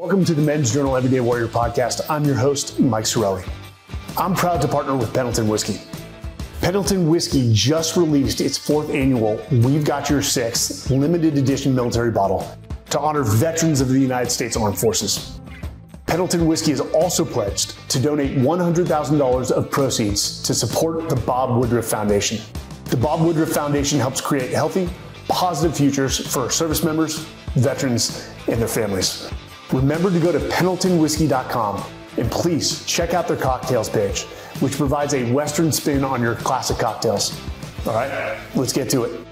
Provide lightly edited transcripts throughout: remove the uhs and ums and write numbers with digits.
Welcome to the Men's Journal Everyday Warrior podcast. I'm your host, Mike Sarraille. I'm proud to partner with Pendleton Whiskey. Pendleton Whiskey just released its 4th annual We've Got Your 6th limited edition military bottle to honor veterans of the United States Armed Forces. Pendleton Whiskey has also pledged to donate $100,000 of proceeds to support the Bob Woodruff Foundation. The Bob Woodruff Foundation helps create healthy, positive futures for our service members, veterans, and their families. Remember to go to PendletonWhiskey.com and please check out their cocktails page, which provides a Western spin on your classic cocktails. All right, let's get to it.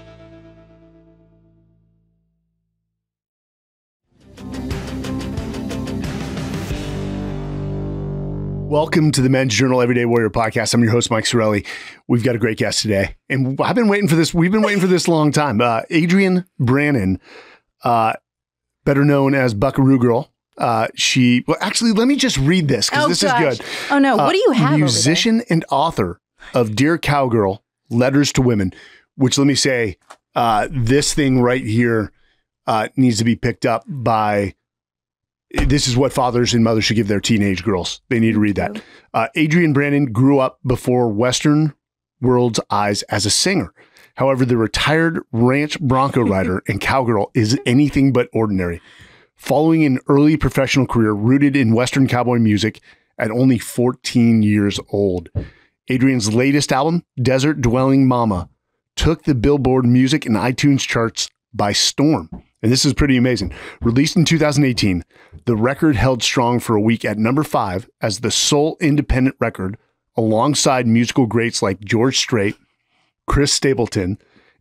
Welcome to the Men's Journal Everyday Warrior podcast. I'm your host, Mike Sarraille. We've got a great guest today, and I've been waiting for this. We've been waiting for this a long time. Adrian Brannon, better known as Buckaroo Girl. Actually, let me just read this because this is good. Oh no, what do you have? Musician and author of Dear Cowgirl, Letters to Women, which let me say, this thing right here needs to be picked up by. This is what fathers and mothers should give their teenage girls. They need to read that. Adrian Brannon grew up before Western world's eyes as a singer. However, the retired ranch bronco rider and cowgirl is anything but ordinary. Following an early professional career rooted in Western cowboy music at only 14 years old, Adrian's latest album, Desert Dwelling Mama, took the Billboard music and iTunes charts by storm. And this is pretty amazing. Released in 2018, the record held strong for a week at number 5 as the sole independent record alongside musical greats like George Strait, Chris Stapleton,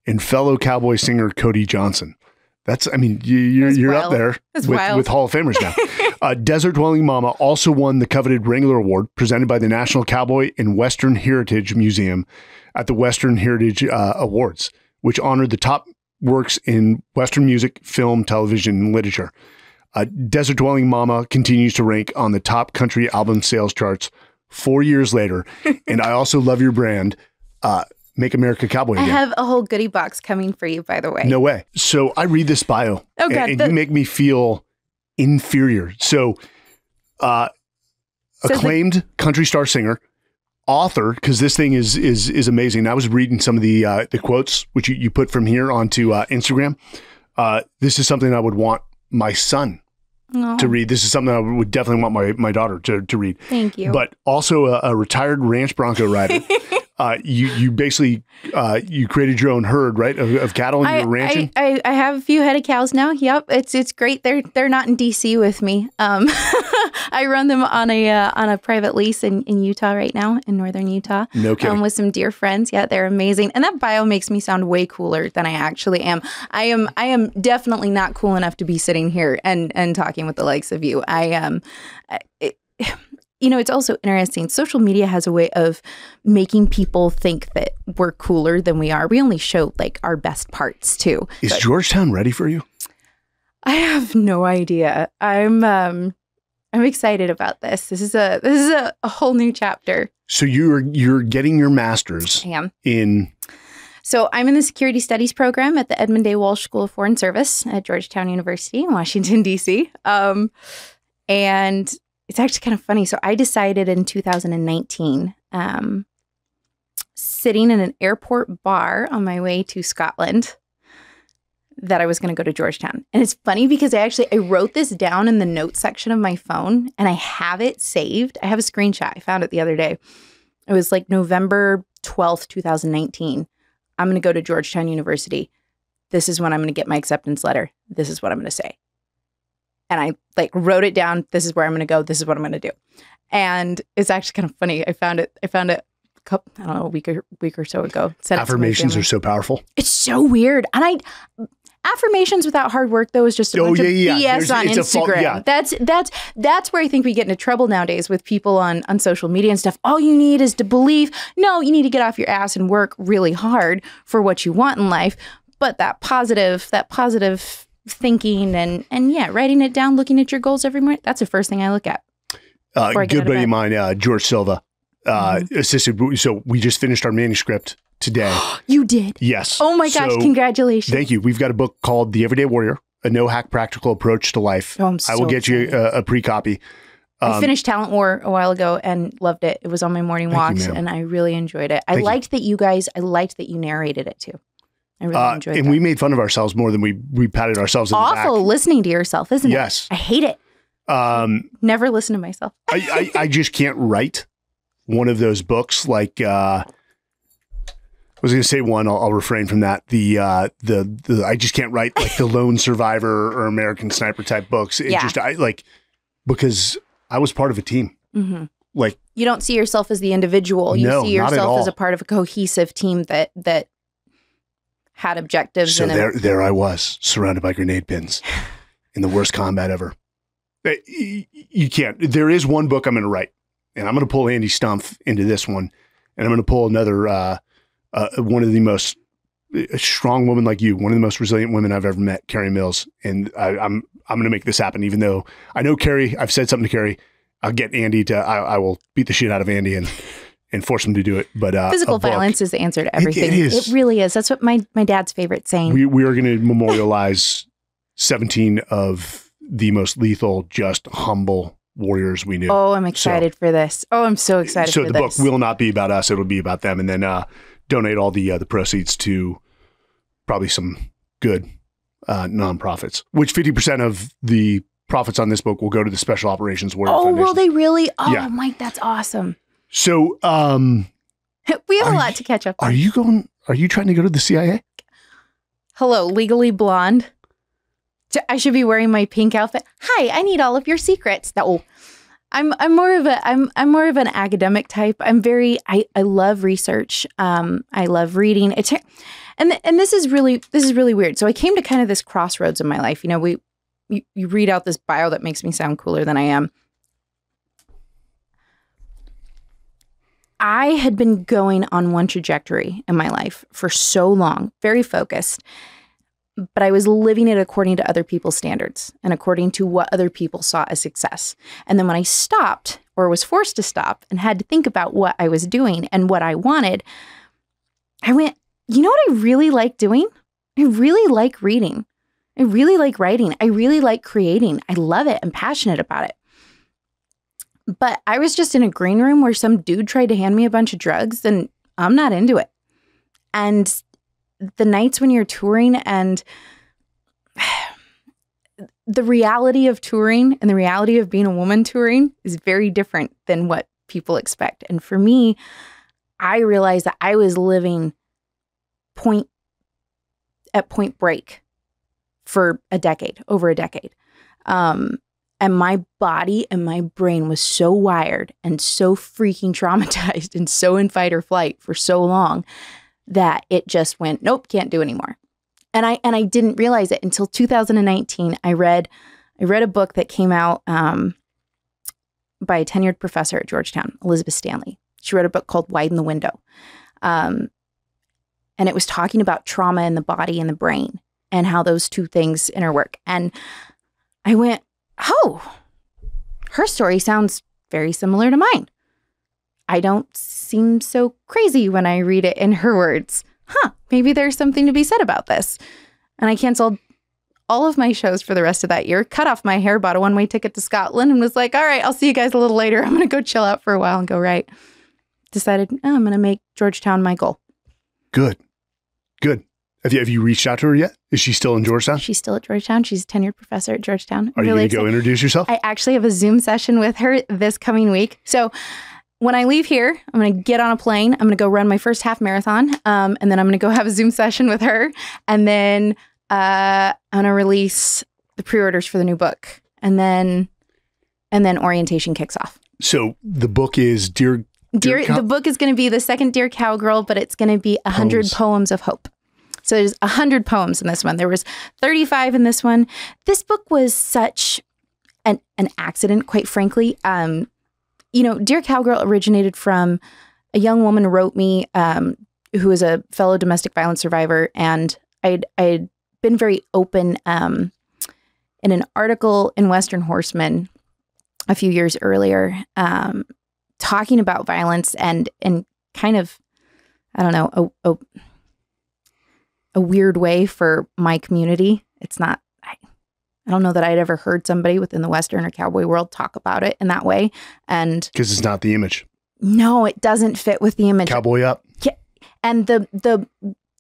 and fellow cowboy singer Cody Johnson. You're up there with Hall of Famers now. Desert Dwelling Mama also won the coveted Wrangler Award presented by the National Cowboy and Western Heritage Museum at the Western Heritage Awards, which honored the top works in Western music, film, television, and literature. Desert Dwelling Mama continues to rank on the top country album sales charts 4 years later. And I also love your brand, Make America Cowboy Again. I have a whole goodie box coming for you, by the way. No way. So I read this bio, and you make me feel inferior. So, acclaimed country star singer, author, because this thing is amazing. I was reading some of the quotes which you put from here onto Instagram. This is something I would want my son to read. This is something I would definitely want my daughter to read. Thank you. But also a retired ranch bronco rider. You basically you created your own herd, right, of cattle, and you're ranching. I have a few head of cows now. Yep, it's great. They're not in DC with me. I run them on a private lease in Utah right now, in northern Utah. No kidding. With some dear friends. Yeah, they're amazing. And that bio makes me sound way cooler than I actually am. I am definitely not cool enough to be sitting here and talking with the likes of you. You know, it's also interesting. Social media has a way of making people think that we're cooler than we are. We only show like our best parts too. Is Georgetown ready for you? I have no idea. I'm excited about this. This is a whole new chapter. So you're getting your master's. I am. So I'm in the Security Studies program at the Edmund A. Walsh School of Foreign Service at Georgetown University in Washington, D.C. And it's actually kind of funny. So I decided in 2019, sitting in an airport bar on my way to Scotland, that I was going to go to Georgetown. And it's funny because I wrote this down in the notes section of my phone, and I have it saved. I have a screenshot. I found it the other day. It was like November 12th, 2019. I'm going to go to Georgetown University. This is when I'm going to get my acceptance letter. This is what I'm going to say. And I wrote it down. This is where I'm going to go. This is what I'm going to do. And it's actually kind of funny. I found it a couple, I don't know, a week or so ago. Affirmations are so powerful. It's so weird. And affirmations without hard work, though, is just a bunch of BS on Instagram. That's where I think we get into trouble nowadays with people on social media and stuff. All you need is to believe. No, you need to get off your ass and work really hard for what you want in life. But that positive thinking and writing it down, looking at your goals every morning, that's the first thing I look at. Good buddy of mine, George Silva, assisted. So we just finished our manuscript today. You did? Yes. Oh my gosh, congratulations. Thank you. We've got a book called The Everyday Warrior, A No Hack Practical Approach to Life. Oh, I'm so I will get you a pre-copy. I finished Talent War a while ago and loved it. It was on my morning walks, and I really enjoyed it. I liked that you narrated it too. I really enjoyed it. And we made fun of ourselves more than we patted ourselves on the back. Awful listening to yourself, isn't it? Yes. I hate it. Never listen to myself. I just can't write one of those books like I was going to say one. I'll refrain from that. The I just can't write like the Lone Survivor or American Sniper type books. Because I was part of a team. Mm-hmm. Like, you don't see yourself as the individual. You see yourself as a part of a cohesive team that had objectives. So there I was, surrounded by grenade pins in the worst combat ever. You can't. There is one book I'm going to write, and I'm going to pull Andy Stumpf into this one, and I'm going to pull another one of the most a strong woman like you, one of the most resilient women I've ever met, Carrie Mills, and I'm going to make this happen. Even though I know Carrie, I've said something to Carrie. I'll get Andy to. I will beat the shit out of Andy and force him to do it. But physical violence is the answer to everything. It is. It really is. That's what my dad's favorite saying. We are going to memorialize 17 of the most lethal, just humble warriors we knew. Oh, I'm excited for this. Oh, I'm so excited for this. So the book will not be about us. It'll be about them. And then donate all the proceeds to probably some good nonprofits, which 50% of the profits on this book will go to the Special Operations Warrior Foundation. Will they really? Oh, yeah. Mike, that's awesome. So we have a lot to catch up on. Are you trying to go to the CIA? Hello, Legally Blonde. I should be wearing my pink outfit. Hi, I need all of your secrets. No, I'm more of an academic type. I love research. I love reading. And this is really weird. So I came to kind of this crossroads in my life. You know, you read out this bio that makes me sound cooler than I am. I had been going on one trajectory in my life for so long, very focused, but I was living it according to other people's standards and according to what other people saw as success. And then when I stopped or was forced to stop and had to think about what I was doing and what I wanted, I went, you know what I really like doing? I really like reading. I really like writing. I really like creating. I love it. I'm passionate about it. But I was just in a green room where some dude tried to hand me a bunch of drugs and I'm not into it. And the nights when you're touring and the reality of touring and the reality of being a woman touring is very different than what people expect. And for me, I realized that I was living point break for over a decade. And my body and my brain was so wired and so freaking traumatized and so in fight or flight for so long that it just went, nope, can't do anymore. And I didn't realize it until 2019. I read a book that came out by a tenured professor at Georgetown, Elizabeth Stanley. She wrote a book called Widen the Window. And it was talking about trauma in the body and the brain and how those two things interwork. And I went, oh, her story sounds very similar to mine. I don't seem so crazy when I read it in her words. Maybe there's something to be said about this. And I canceled all of my shows for the rest of that year, cut off my hair, bought a one-way ticket to Scotland, and was like, all right, I'll see you guys a little later. I'm going to go chill out for a while and go write. Decided, I'm going to make Georgetown my goal. Good. Have you reached out to her yet? Is she still in Georgetown? She's still at Georgetown. She's a tenured professor at Georgetown. Are you going to go introduce yourself? I actually have a Zoom session with her this coming week. So when I leave here, I'm going to get on a plane. I'm going to go run my first half marathon. And then I'm going to go have a Zoom session with her. And then I'm going to release the pre-orders for the new book. And then orientation kicks off. So the book is the book is going to be the second Dear Cowgirl, but it's going to be 100 poems of hope. So there's 100 poems in this one. There was 35 in this one. This book was such an accident, quite frankly. Dear Cowgirl originated from a young woman who wrote me, who is a fellow domestic violence survivor. And I'd been very open in an article in Western Horseman a few years earlier, talking about violence and kind of, I don't know, a weird way for my community. It's not, I don't know that I'd ever heard somebody within the Western or cowboy world talk about it in that way. And because it's not the image. No, it doesn't fit with the image. Cowboy up. Yeah. And the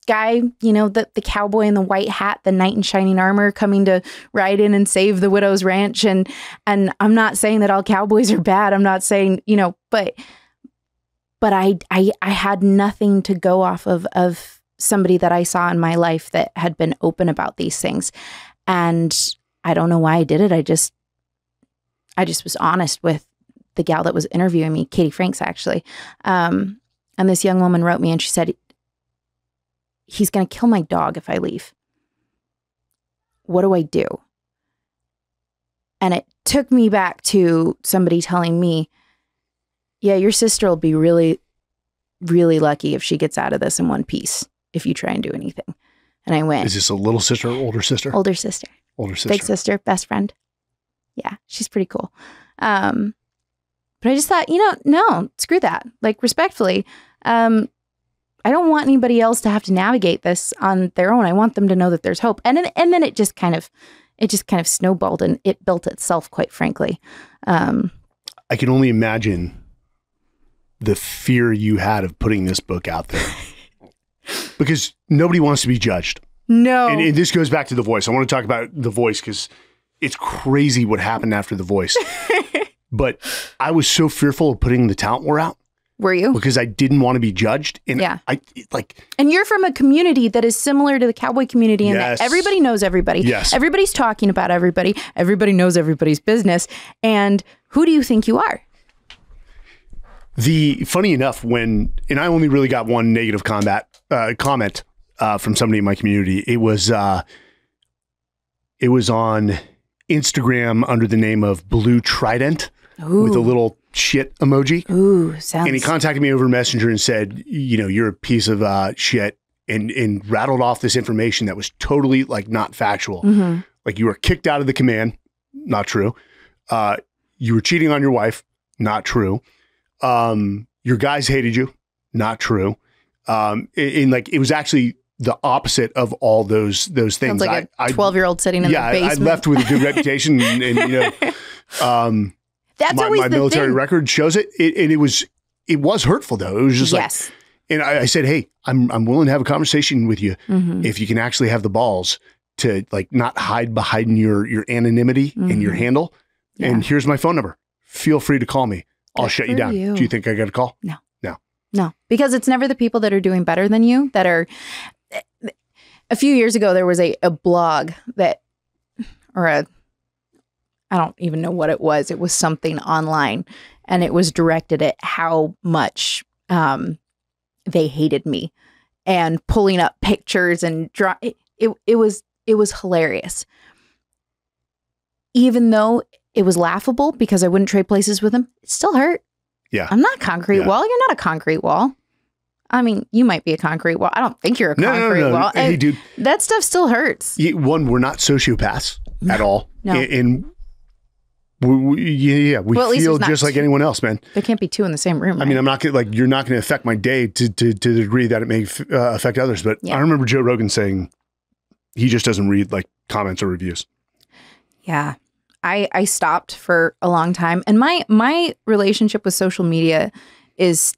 guy, you know, the cowboy in the white hat, the knight in shining armor coming to ride in and save the widow's ranch. And I'm not saying that all cowboys are bad. I'm not saying, you know, but I had nothing to go off of somebody that I saw in my life that had been open about these things. And I don't know why I did it. I just was honest with the gal that was interviewing me, Katie Franks, actually. And this young woman wrote me and she said, he's going to kill my dog if I leave. What do I do? And it took me back to somebody telling me, yeah, your sister will be really, really lucky if she gets out of this in one piece, if you try and do anything. And I went. Is this a little sister or older sister? Older sister. Older sister. Big sister, best friend. Yeah, she's pretty cool. But I just thought, you know, no, screw that. Like, respectfully, I don't want anybody else to have to navigate this on their own. I want them to know that there's hope. And then it just kind of snowballed and it built itself, quite frankly. I can only imagine the fear you had of putting this book out there because nobody wants to be judged. No. And this goes back to The Voice. I want to talk about The Voice because it's crazy what happened after The Voice. But I was so fearful of putting the talent war out. Were you? Because I didn't want to be judged. And yeah. And you're from a community that is similar to the cowboy community in yes. that everybody knows everybody. Yes. Everybody's talking about everybody. Everybody knows everybody's business. And who do you think you are? Funny enough, and I only really got one negative comment from somebody in my community. It was on Instagram under the name of Blue Trident. Ooh. With a little shit emoji. Ooh, sounds. And he contacted me over Messenger and said, you know, you're a piece of shit, and rattled off this information that was totally like not factual. Mm-hmm. Like you were kicked out of the command, not true. You were cheating on your wife, not true. Your guys hated you, not true. And like it was actually the opposite of all those things. Sounds like a 12-year-old sitting in the basement. I left with a good reputation, and you know. That's always my military record shows it. It was hurtful though. It was just yes. like, and I said, hey, I'm willing to have a conversation with you mm-hmm. if you can actually have the balls to like not hide behind your anonymity mm-hmm. and your handle. Yeah. And here's my phone number. Feel free to call me. I'll shut you down. Do you think I got a call? No, because it's never the people that are doing better than you that are. A few years ago, there was a blog that, I don't even know what it was. It was something online, and it was directed at how much they hated me, and pulling up pictures and it was hilarious. Even though it was laughable because I wouldn't trade places with him, it still hurt. Yeah, I'm not a concrete wall. You're not a concrete wall. I mean, you might be a concrete wall. I don't think you're a concrete wall. Hey, dude, that stuff still hurts. One, we're not sociopaths at all. No. And we feel just like anyone else, man. There can't be two in the same room. Right? I mean, I'm not gonna, like, you're not going to affect my day to the degree that it may affect others. But yeah. I remember Joe Rogan saying he just doesn't read like comments or reviews. Yeah, I stopped for a long time, and my relationship with social media is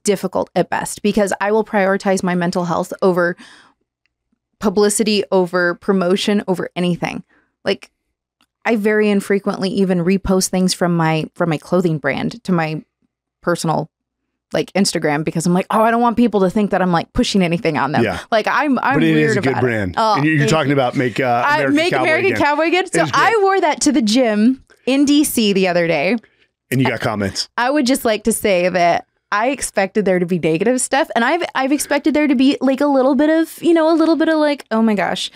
difficult at best because I will prioritize my mental health over publicity, over promotion, over anything. Like, I very infrequently even repost things from my clothing brand to my personal like Instagram because I'm like, oh, I don't want people to think that I'm like pushing anything on them. Yeah. Like I'm but it weird is a good brand. Oh, and you're talking about make American Cowboy good. So I wore that to the gym in DC the other day. And you got comments. I would just like to say that I expected there to be negative stuff, and I've expected there to be like a little bit of like, oh my gosh.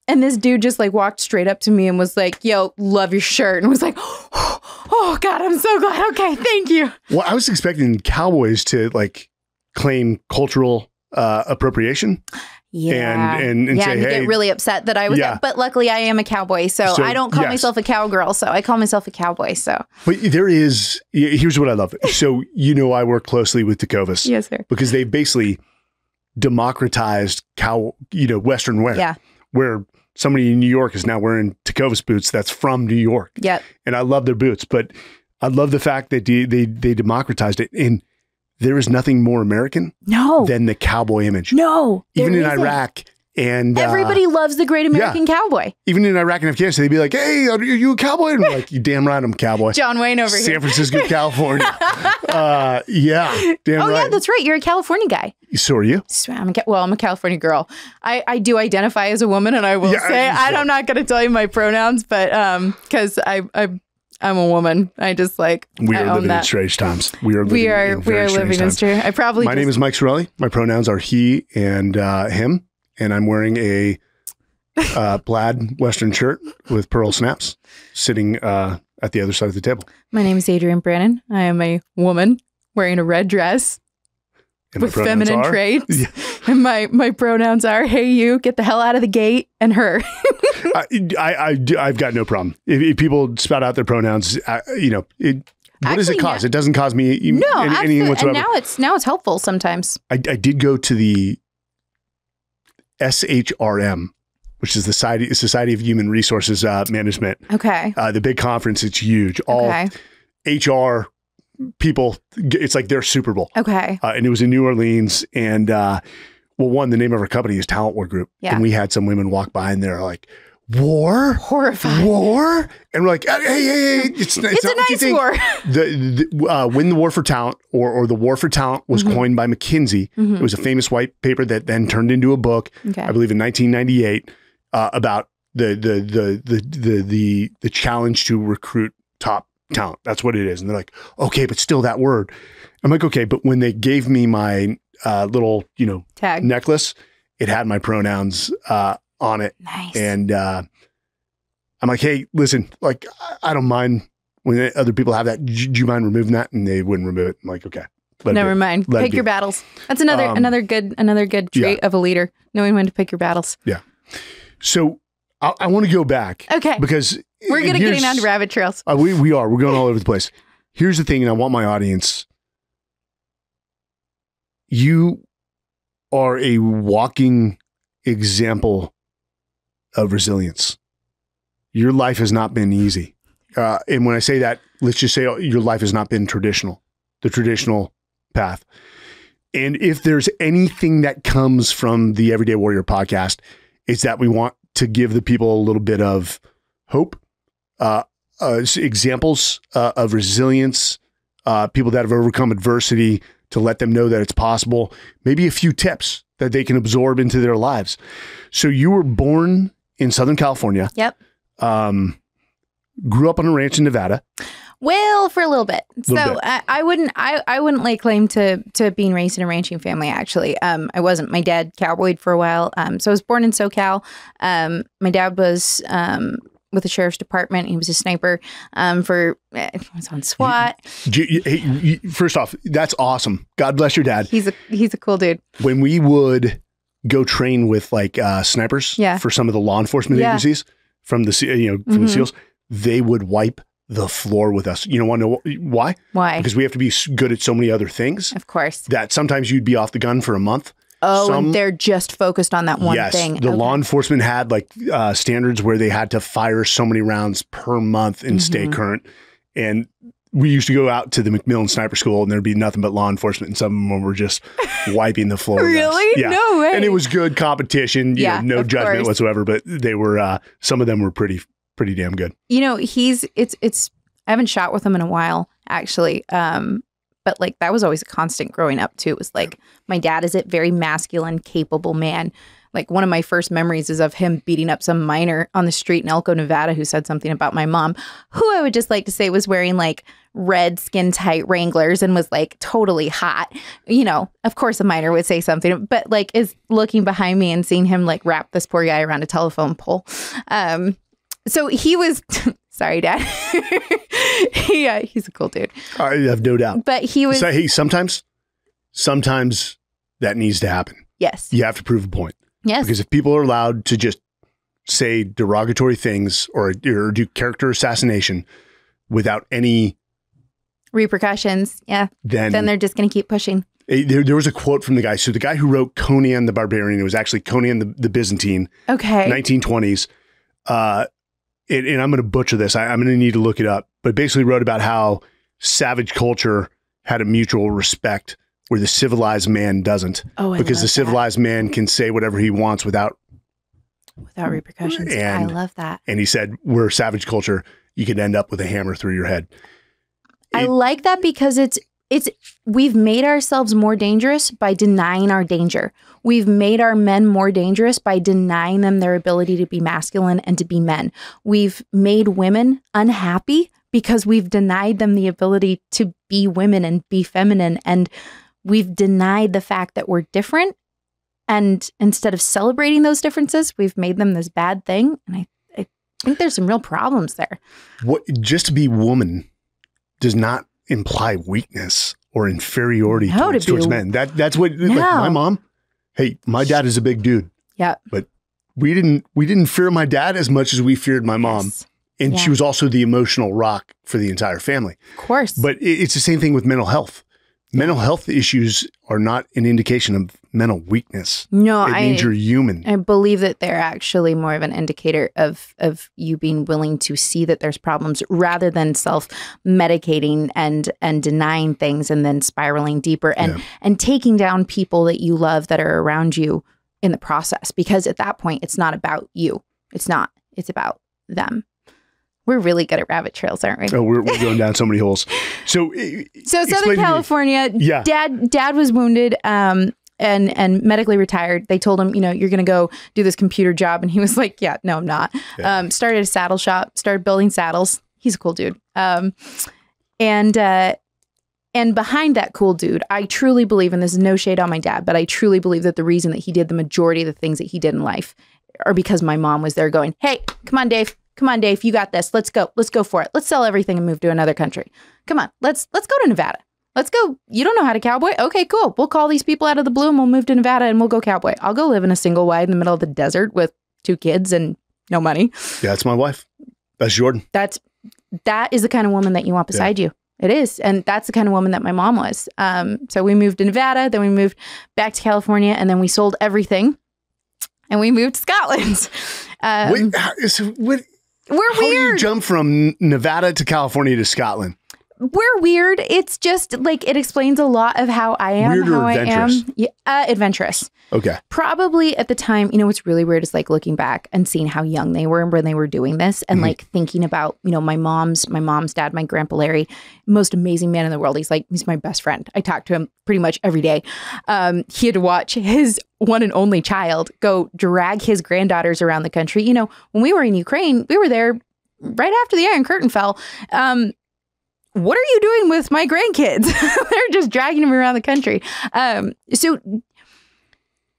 And this dude just like walked straight up to me and was like, yo, love your shirt. And was like, oh God, I'm so glad. Okay, thank you. Well, I was expecting cowboys to like claim cultural appropriation. Yeah. And say, hey, get really upset that I was, but luckily I am a cowboy. So I don't call myself a cowgirl. So I call myself a cowboy. So. But here's what I love. So, I work closely with Tecovas. Yes, sir. Because they basically democratized Western wear. Yeah. Where somebody in New York is now wearing Tecovas boots that's from New York. Yep. And I love their boots, but I love the fact that they democratized it. And there is nothing more American than the cowboy image. No. Even in Iraq. And everybody loves the great American cowboy. Even in Iraq and Afghanistan, they'd be like, "Hey, are you a cowboy?" And we're like, "You damn right, I'm a cowboy." John Wayne over here. San Francisco, California. Yeah, damn right. Yeah, that's right. You're a California guy. So are you? I'm a California girl. I do identify as a woman, and I will say I'm not going to tell you my pronouns, but because I'm a woman. I just we are living in strange times. We are living in strange times. My name is Mike Sarraille. My pronouns are he and him. And I'm wearing a plaid Western shirt with pearl snaps sitting at the other side of the table. My name is Adrian Brannon. I am a woman wearing a red dress with feminine traits. Yeah. And my pronouns are, hey, you, get the hell out of the gate, and her. I've got no problem. If people spout out their pronouns, what does it cause? It doesn't cause me anything whatsoever. And now it's helpful sometimes. I did go to the SHRM, which is the Society of Human Resources Management. Okay. The big conference, it's huge. All HR people, it's like their Super Bowl. Okay. And it was in New Orleans. And the name of our company is Talent War Group. Yeah. And we had some women walk by and they're like, war? Horrified. War? And we're like, hey, it's a nice war. Win the War for Talent or the War for Talent was coined by McKinsey. It was a famous white paper that then turned into a book, I believe in 1998, about the challenge to recruit top talent. That's what it is. And they're like, okay, but still that word. I'm like, okay, but when they gave me my little, tag necklace, it had my pronouns on it. Nice. And I'm like, hey, listen, like, I don't mind when other people have that. Do you mind removing that? And they wouldn't remove it. I'm like, okay. Never mind. Pick your battles. That's another good trait of a leader, knowing when to pick your battles. Yeah. So I want to go back. Okay. Because we're going to get down to rabbit trails. We are. We're going all over the place. Here's the thing, and I want my audience. You are a walking example of resilience. Your life has not been easy. And when I say that, let's just say your life has not been the traditional path. And if there's anything that comes from the Everyday Warrior podcast, it's that we want to give the people a little bit of hope, examples of resilience, people that have overcome adversity, to let them know that it's possible, maybe a few tips that they can absorb into their lives. So you were born in Southern California. Yep. Grew up on a ranch in Nevada. Well, for a little bit. I wouldn't lay claim to being raised in a ranching family, actually. I wasn't. My dad cowboyed for a while. So I was born in SoCal. My dad was with the sheriff's department. He was a sniper he was on SWAT. First off, that's awesome. God bless your dad. He's a cool dude. When we would go train with snipers for some of the law enforcement agencies from the the SEALs, they would wipe the floor with us. You don't want to know why? Why? Because we have to be good at so many other things. Of course. That sometimes you'd be off the gun for a month. Oh, and they're just focused on that one thing. The law enforcement had standards where they had to fire so many rounds per month and stay current. And we used to go out to the McMillan Sniper School and there'd be nothing but law enforcement. And some of them were just wiping the floor. Really? Yeah. No way. And it was good competition. No judgment whatsoever. But they were, some of them were pretty damn good. I haven't shot with him in a while, actually. But that was always a constant growing up too. It was my dad is a very masculine, capable man. One of my first memories is of him beating up some miner on the street in Elko, Nevada, who said something about my mom, who I would just like to say was wearing red skin tight Wranglers and was totally hot. Of course a miner would say something, but is looking behind me and seeing him wrap this poor guy around a telephone pole. So he was, sorry, Dad. He's a cool dude. I have no doubt. But he was. So, hey, sometimes that needs to happen. Yes. You have to prove a point. Yes. Because if people are allowed to just say derogatory things or do character assassination without any repercussions, then they're just going to keep pushing. There was a quote from the guy. So the guy who wrote Conan the Barbarian, it was actually Conan the Byzantine. Okay. 1920s. And I'm going to butcher this. I'm going to need to look it up. But basically wrote about how savage culture had a mutual respect where the civilized man doesn't. Oh, because the civilized man can say whatever he wants without repercussions. I love that. And he said, we're savage culture. You could end up with a hammer through your head. I like that because we've made ourselves more dangerous by denying our danger. We've made our men more dangerous by denying them their ability to be masculine and to be men. We've made women unhappy because we've denied them the ability to be women and be feminine. And we've denied the fact that we're different. And instead of celebrating those differences, we've made them this bad thing. And I think there's some real problems there. Just to be woman does not imply weakness or inferiority towards men. That's what like my mom. Hey, my dad is a big dude. Yeah. But we didn't fear my dad as much as we feared my mom. Yes. And she was also the emotional rock for the entire family. Of course. But it's the same thing with mental health. Mental health issues are not an indication of mental weakness. No, it means you're human. I believe that they're actually more of an indicator of you being willing to see that there's problems rather than self-medicating and denying things and then spiraling deeper and taking down people that you love that are around you in the process. Because at that point, it's not about you. It's not. It's about them. We're really good at rabbit trails, aren't we? Oh, we're going down so many holes. So Southern California, dad was wounded and medically retired. They told him, you're going to go do this computer job. And he was like, yeah, no, I'm not. Yeah. Started a saddle shop, started building saddles. He's a cool dude. And behind that cool dude, I truly believe, and this is no shade on my dad, but I truly believe that the reason that he did the majority of the things that he did in life are because my mom was there going, hey, come on, Dave. Come on, Dave, you got this. Let's go. Let's go for it. Let's sell everything and move to another country. Come on. Let's go to Nevada. Let's go. You don't know how to cowboy? Okay, cool. We'll call these people out of the blue and we'll move to Nevada and we'll go cowboy. I'll go live in a single wide in the middle of the desert with 2 kids and no money. Yeah, that's my wife. That's Jordan. That is the kind of woman that you want beside you. It is. And that's the kind of woman that my mom was. So we moved to Nevada, then we moved back to California, and then we sold everything and we moved to Scotland. We're weird. How do you jump from Nevada to California to Scotland? We're weird. It's just like it explains a lot of how I am. Weird or adventurous? Adventurous. Okay. Probably at the time, what's really weird is like looking back and seeing how young they were when they were doing this and like thinking about, my mom's dad, my grandpa Larry, most amazing man in the world. He's my best friend. I talk to him pretty much every day. He had to watch his one and only child go drag his granddaughters around the country. When we were in Ukraine, we were there right after the Iron Curtain fell. What are you doing with my grandkids? They're just dragging them around the country. So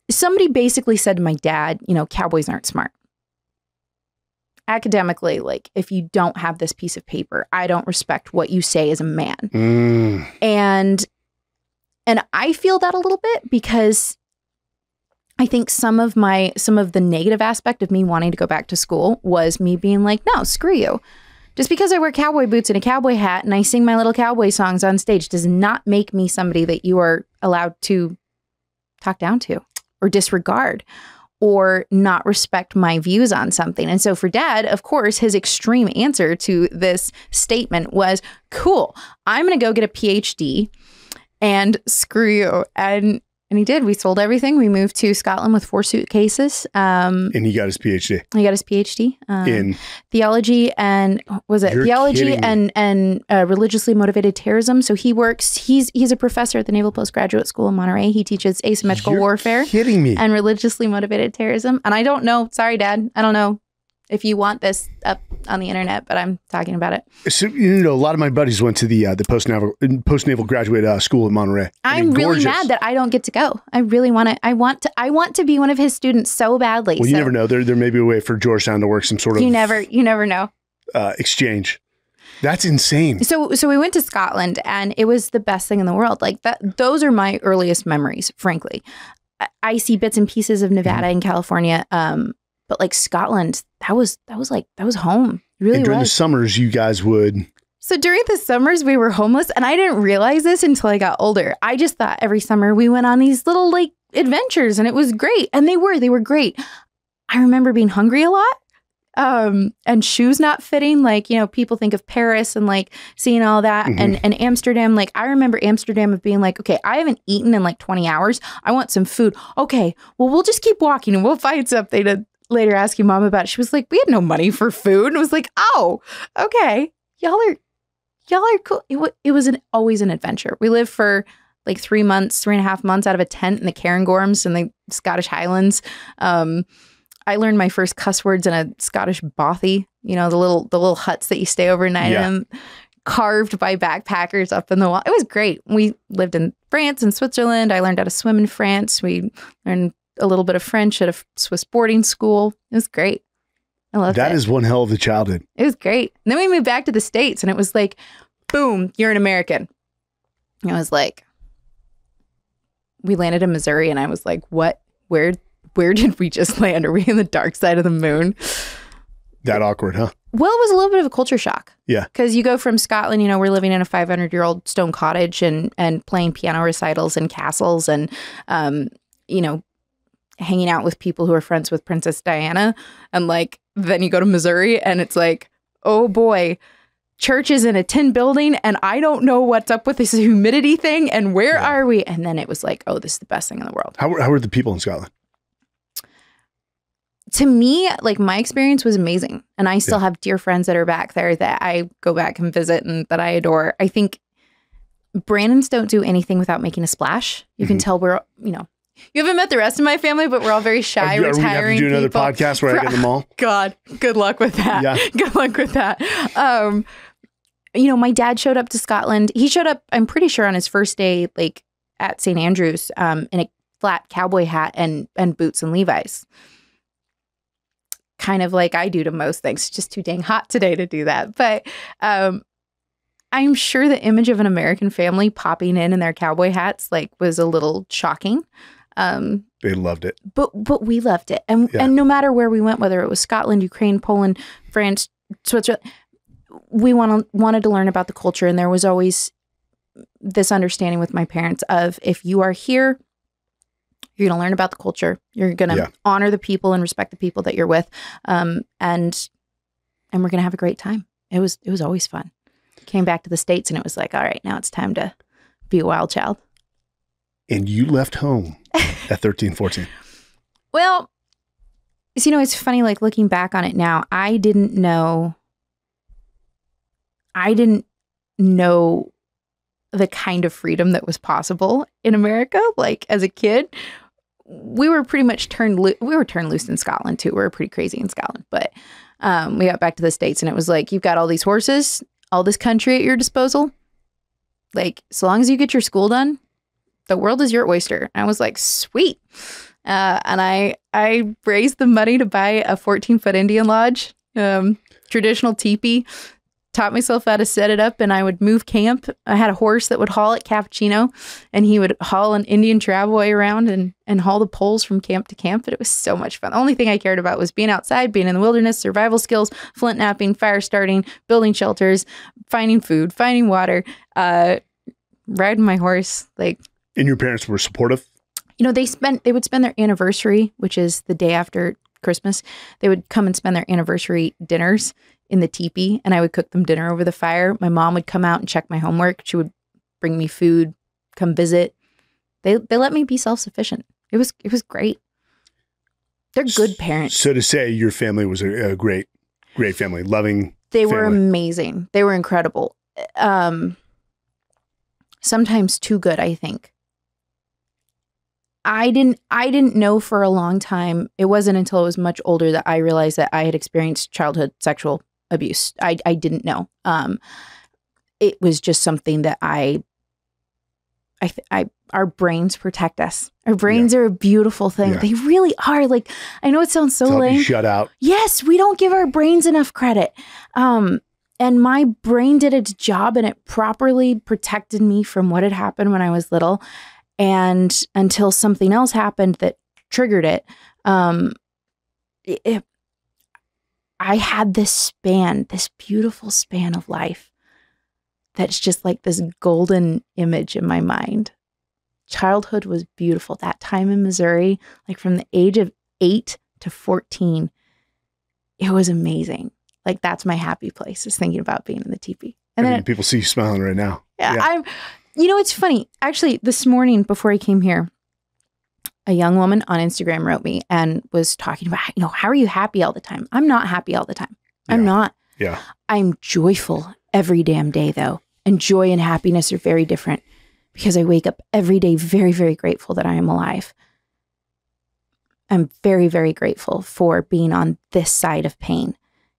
somebody basically said to my dad, cowboys aren't smart. Academically, like if you don't have this piece of paper, I don't respect what you say as a man. And I feel that a little bit because I think some of the negative aspect of me wanting to go back to school was me being like, no, screw you. Just because I wear cowboy boots and a cowboy hat and I sing my little cowboy songs on stage does not make me somebody that you are allowed to talk down to or disregard or not respect my views on something. And so for Dad, of course, his extreme answer to this statement was, cool, I'm going to go get a PhD and screw you. And he did. We sold everything. We moved to Scotland with 4 suitcases. And he got his PhD. He got his PhD in theology and theology and religiously motivated terrorism. So he works. He's a professor at the Naval Postgraduate School in Monterey. He teaches asymmetrical warfare. Kidding me? And religiously motivated terrorism. And I don't know. Sorry, Dad. I don't know if you want this up on the internet, but I'm talking about it. So, a lot of my buddies went to the post-naval graduate school in Monterey. I'm really mad that I don't get to go. I really want to. I want to be one of his students so badly. Well, you never know. There may be a way for Georgetown to work some sort of. You never know. Exchange. That's insane. So we went to Scotland, and it was the best thing in the world. Like that. Those are my earliest memories. Frankly, I see bits and pieces of Nevada and California. But like Scotland, that was home. It really and during was. the summers, you guys would So during the summers, we were homeless, and I didn't realize this until I got older. I just thought every summer we went on these little like adventures, and it was great. And they were great. I remember being hungry a lot, and shoes not fitting. Like, you know, people think of Paris and like seeing all that, and Amsterdam. Like, I remember Amsterdam of being like, okay, I haven't eaten in like 20 hours. I want some food. Okay, well, we'll just keep walking and we'll find something to later ask your mom about it. She was like, we had no money for food. And I was like, oh, okay, y'all are cool. It was always an adventure. We lived for like 3 months, 3.5 months out of a tent in the Cairngorms in the Scottish Highlands. I learned my first cuss words in a Scottish bothy, you know, the little huts that you stay overnight in, carved by backpackers up in the wall. It was great. We lived in France and Switzerland. I learned how to swim in France. We learned a little bit of French at a Swiss boarding school. It was great. I loved it. That is one hell of a childhood. It was great. And then we moved back to the States, and it was like, boom, you're an American. And I was like, we landed in Missouri, and I was like, what? Where did we just land? Are we in the dark side of the moon? That awkward, huh? Well, it was a little bit of a culture shock. Yeah. Because you go from Scotland, you know, we're living in a 500-year-old stone cottage and playing piano recitals in castles and, you know, hanging out with people who are friends with Princess Diana. And like, then you go to Missouri and it's like, oh boy, church is in a tin building and I don't know what's up with this humidity thing and where are we? And then it was like, oh, this is the best thing in the world. How were the people in Scotland? To me, like, my experience was amazing. And I still have dear friends that are back there that I go back and visit and that I adore. I think Brannans don't do anything without making a splash. You can tell we're, you know, you haven't met the rest of my family, but we're all very shy, retiring people. Are we going to do another podcast where I get them all? God, good luck with that. Yeah. Good luck with that. You know, my dad showed up to Scotland. He showed up, I'm pretty sure, on his first day, like, at St. Andrews in a flat cowboy hat and boots and Levi's. Kind of like I do to most things. It's just too dang hot today to do that. But I'm sure the image of an American family popping in their cowboy hats like was a little shocking. They loved it. But we loved it. And no matter where we went, whether it was Scotland, Ukraine, Poland, France, Switzerland, we wanted to learn about the culture. And there was always this understanding with my parents of, if you are here, you're going to learn about the culture. You're going to honor the people and respect the people that you're with. And we're going to have a great time. It was always fun. Came back to the States and it was like, all right, now it's time to be a wild child. And you left home at 13, 14. Well, you know, it's funny, like looking back on it now, I didn't know the kind of freedom that was possible in America. Like, as a kid, we were pretty much turned loose in Scotland too. We were pretty crazy in Scotland, but we got back to the States and it was like, you've got all these horses, all this country at your disposal. Like, so long as you get your school done, the world is your oyster. And I was like, sweet. And I raised the money to buy a 14-foot Indian lodge, traditional teepee. Taught myself how to set it up, and I would move camp. I had a horse that would haul at Cappuccino, and he would haul an Indian travoy around and haul the poles from camp to camp. But it was so much fun. The only thing I cared about was being outside, being in the wilderness, survival skills, flint napping, fire starting, building shelters, finding food, finding water, riding my horse. Like, and your parents were supportive? You know, they would spend their anniversary, which is the day after Christmas. They would come and spend their anniversary dinners in the teepee, and I would cook them dinner over the fire. My mom would come out and check my homework. She would bring me food, come visit. They let me be self-sufficient. It was great. They're good parents. So to say your family was a great family, loving They were amazing. They were incredible. Sometimes too good, I think. I didn't know for a long time. It wasn't until I was much older that I realized that I had experienced childhood sexual abuse. I didn't know. It was just something that our brains protect us. Our brains are a beautiful thing. They really are. Like, I know it sounds so lame. Shut out. Yes, we don't give our brains enough credit. And my brain did its job, and it properly protected me from what had happened when I was little. And until something else happened that triggered it, I had this beautiful span of life that's just like this golden image in my mind. Childhood was beautiful. That time in Missouri, like from the age of 8 to 14, it was amazing. Like that's my happy place, is thinking about being in the teepee. And then people see you smiling right now. Yeah. It's funny. Actually, this morning before I came here, a young woman on Instagram wrote me and was talking about, how are you happy all the time? I'm not happy all the time. I'm not. Yeah. I'm joyful every damn day, though. And joy and happiness are very different, because I wake up every day very, very grateful that I am alive. I'm very, very grateful for being on this side of pain.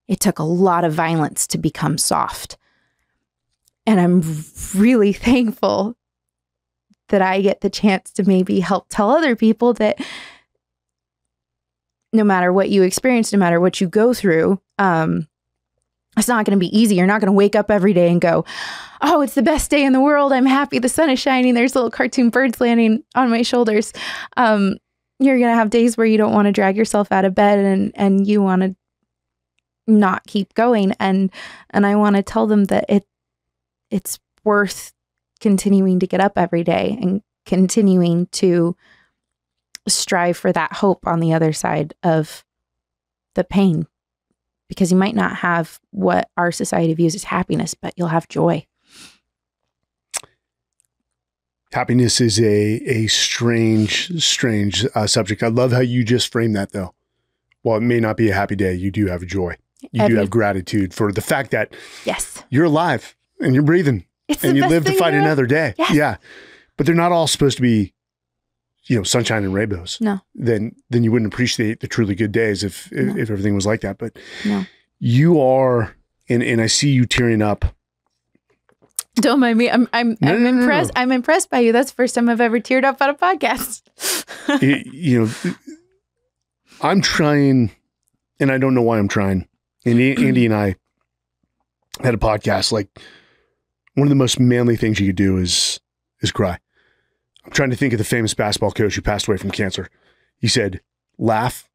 It took a lot of violence to become soft. And I'm really thankful that I get the chance to maybe help tell other people that no matter what you experience, no matter what you go through, it's not going to be easy. You're not going to wake up every day and go, oh, it's the best day in the world. I'm happy. The sun is shining. There's little cartoon birds landing on my shoulders. You're going to have days where you don't want to drag yourself out of bed and you want to not keep going. And I want to tell them that it's worth continuing to get up every day and continuing to strive for that hope on the other side of the pain, because you might not have what our society views as happiness, but you'll have joy. Happiness is a strange subject. I love how you just framed that, though. While it may not be a happy day, you do have joy. You do have gratitude for the fact that you're alive and you're breathing and you live to fight another day. Yes. Yeah. But they're not all supposed to be, sunshine and rainbows. No. Then you wouldn't appreciate the truly good days if everything was like that. But no. You are, and I see you tearing up. Don't mind me. I'm impressed. No. I'm impressed by you. That's the first time I've ever teared up on a podcast. I'm trying, and I don't know why I'm trying. And Andy and I had a podcast. Like, one of the most manly things you could do is cry. I'm trying to think of the famous basketball coach who passed away from cancer. He said, laugh,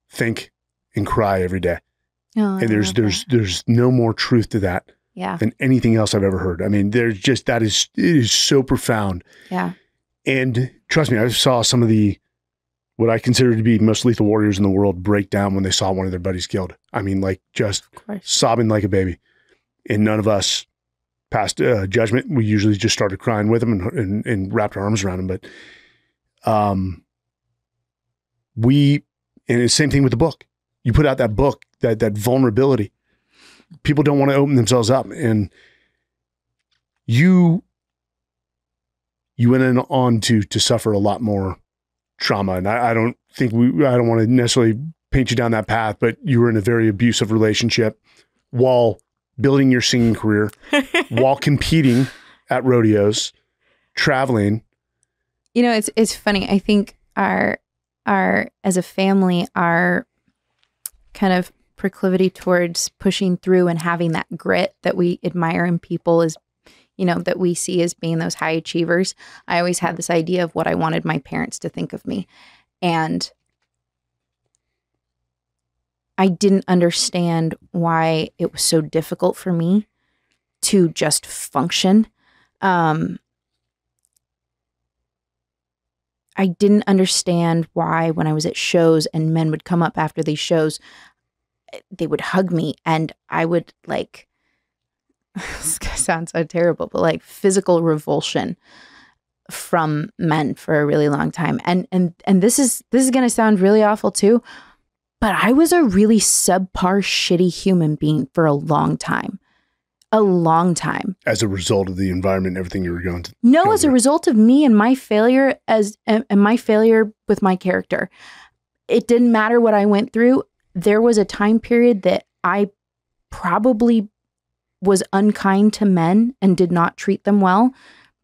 think, and cry every day. Oh, and there's no more truth to that than anything else I've ever heard. I mean, it is so profound. Yeah. And trust me, I saw some of what I consider to be most lethal warriors in the world break down when they saw one of their buddies killed. I mean, like, just sobbing like a baby. And none of us passed judgment. We usually just started crying with them and wrapped our arms around them. But and the same thing with the book. You put out that book, that vulnerability. People don't want to open themselves up. And you went on to suffer a lot more trauma. And I don't want to necessarily paint you down that path, but you were in a very abusive relationship while building your singing career, while competing at rodeos, traveling. It's funny. I think our as a family, our kind of proclivity towards pushing through and having that grit that we admire in people is, that we see as being those high achievers. I always had this idea of what I wanted my parents to think of me. And I didn't understand why it was so difficult for me to just function. I didn't understand why when I was at shows and men would come up after these shows, they would hug me and I would this sounds so terrible, but physical revulsion from men for a really long time. And this is going to sound really awful too, but I was a really subpar, shitty human being for a long time. A long time. As a result of the environment and everything you were going to. No, as a result of me and my failure and my failure with my character. It didn't matter what I went through. There was a time period that I probably was unkind to men and did not treat them well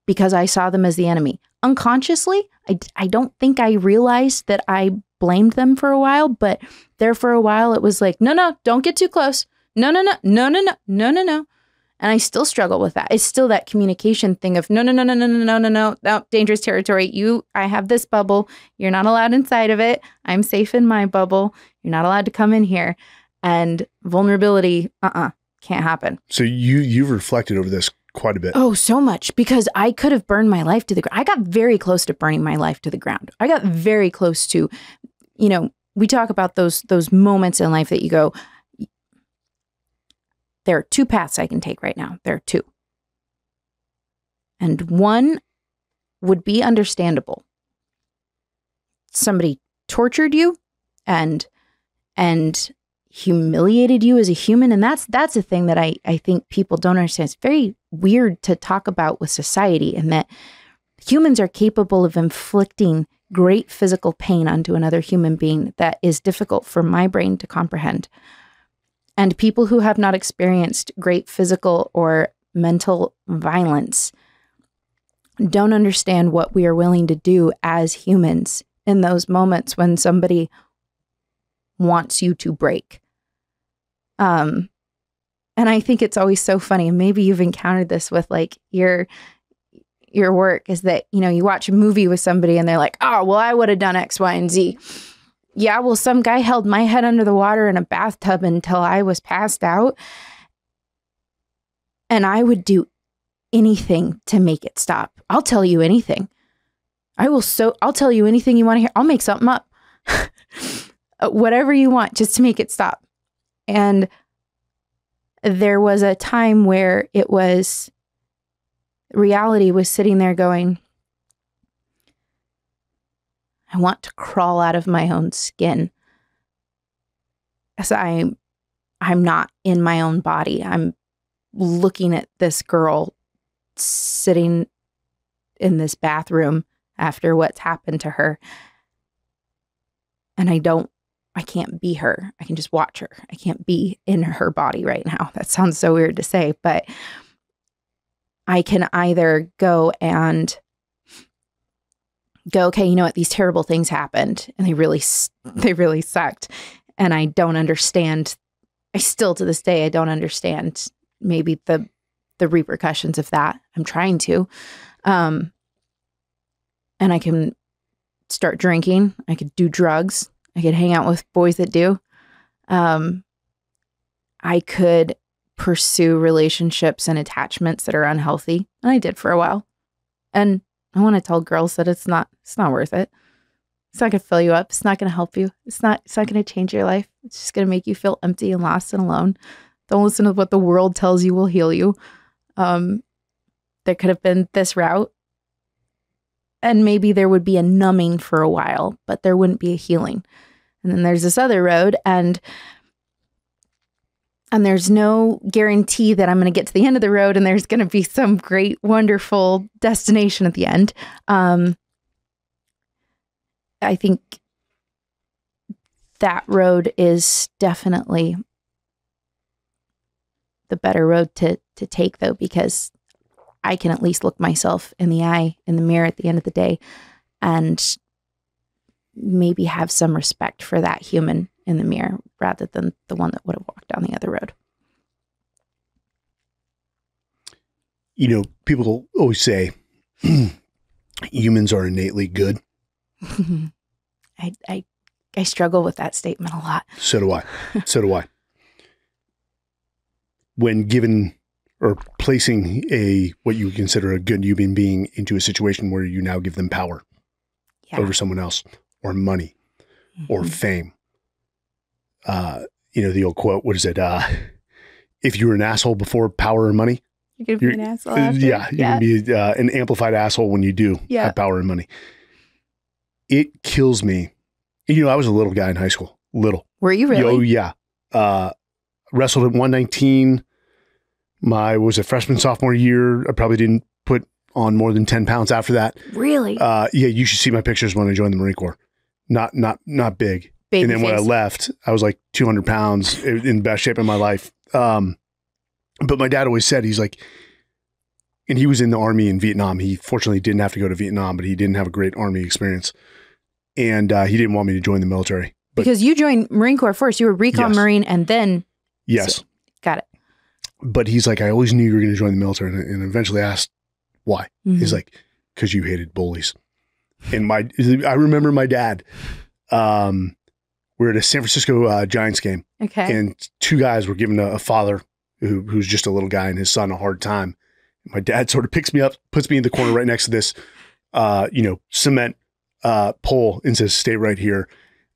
because I saw them as the enemy. Unconsciously, I don't think I realized that I blamed them for a while, but there for a while it was like, no, don't get too close. No. And I still struggle with that. It's still that communication thing of no, dangerous territory. I have this bubble. You're not allowed inside of it. I'm safe in my bubble. You're not allowed to come in here. And vulnerability, can't happen. So you've reflected over this quite a bit. Oh, so much, because I could have burned my life to the ground. I got very close to burning my life to the ground. I got very close to, you know, we talk about those moments in life that you go, there are two paths I can take right now. There are two. And one would be understandable. Somebody tortured you and humiliated you as a human. And that's a thing that I think people don't understand. It's very weird to talk about with society, and that humans are capable of inflicting great physical pain onto another human being that is difficult for my brain to comprehend. And people who have not experienced great physical or mental violence don't understand what we are willing to do as humans in those moments when somebody wants you to break. And I think it's always so funny. Maybe you've encountered this with like your work, is that, you know, you watch a movie with somebody and they're like, oh, well, I would have done X, Y, and Z. Yeah, well, some guy held my head under the water in a bathtub until I was passed out. And I would do anything to make it stop. I'll tell you anything. I'll tell you anything you want to hear. I'll make something up. Whatever you want, just to make it stop. And there was a time where reality was sitting there going, I want to crawl out of my own skin. As I'm not in my own body. I'm looking at this girl sitting in this bathroom after what's happened to her. And I can't be her. I can just watch her. I can't be in her body right now. That sounds so weird to say, but I can either go, okay, you know what? These terrible things happened and they really sucked. And I don't understand. I still to this day, I don't understand maybe the repercussions of that. I'm trying to. And I can start drinking. I could do drugs. I could hang out with boys that do. I could pursue relationships and attachments that are unhealthy. And I did for a while. And I want to tell girls that it's not worth it. It's not going to fill you up. It's not going to help you. It's not going to change your life. It's just going to make you feel empty and lost and alone. Don't listen to what the world tells you will heal you. There could have been this route. And maybe there would be a numbing for a while, but there wouldn't be a healing. And then there's this other road, and there's no guarantee that I'm going to get to the end of the road and there's going to be some great, wonderful destination at the end. I think that road is definitely the better road to take, though, because I can at least look myself in the eye, in the mirror at the end of the day, and maybe have some respect for that human in the mirror rather than the one that would have walked down the other road. You know, people always say humans are innately good. I struggle with that statement a lot. So do I. So do I. When given or placing what you would consider a good human being into a situation where you now give them power over someone else, or money, or fame. You know, the old quote, what is it? If you were an asshole before power or money, you're going to be an asshole after. Yeah, you're going to be an amplified asshole when you do have power and money. It kills me. You know, I was a little guy in high school. Little. Were you really? Oh, yeah. Wrestled at 119. Was a freshman, sophomore year. I probably didn't put on more than 10 pounds after that. Really? Yeah, you should see my pictures when I joined the Marine Corps. Not big. Baby and then when I face. left, I was like 200 pounds in the best shape of my life. But my dad always said, he's like, and he was in the Army in Vietnam. He fortunately didn't have to go to Vietnam, but he didn't have a great Army experience. And he didn't want me to join the military. Because you joined Marine Corps first. You were recon Marine and then. Yes. So, got it. But he's like, I always knew you were going to join the military. And eventually asked why. He's like, because you hated bullies. And I remember my dad, we're at a San Francisco Giants game. Okay. And two guys were giving a father who's just a little guy and his son a hard time. My dad sort of picks me up, puts me in the corner right next to this, cement pole and says, "Stay right here,"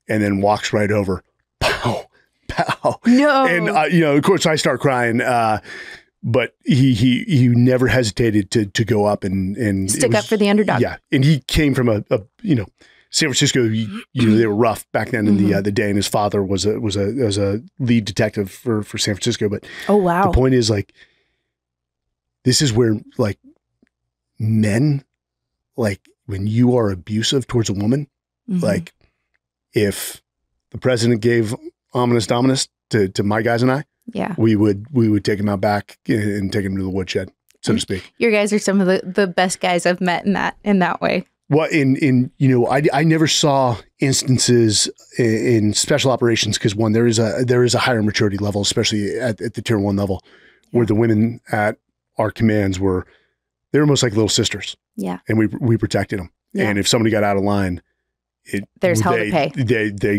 and then walks right over. Pow, pow. No. And, of course I start crying, but he never hesitated to go up and stick up for the underdog. Yeah. And he came from a San Francisco, they were rough back then in the day, and his father was a lead detective for San Francisco. But oh wow, the point is, like, this is where, like, men, like, when you are abusive towards a woman, like, if the president gave ominous dominus to my guys and I, yeah, we would take him out back and take him to the woodshed, so to speak. Your guys are some of the best guys I've met in that way. Well, I never saw instances in special operations because, one, there is a higher maturity level, especially at the tier 1 level, where the women at our commands they were almost like little sisters. Yeah, and we protected them. Yeah. And if somebody got out of line, there's hell to pay.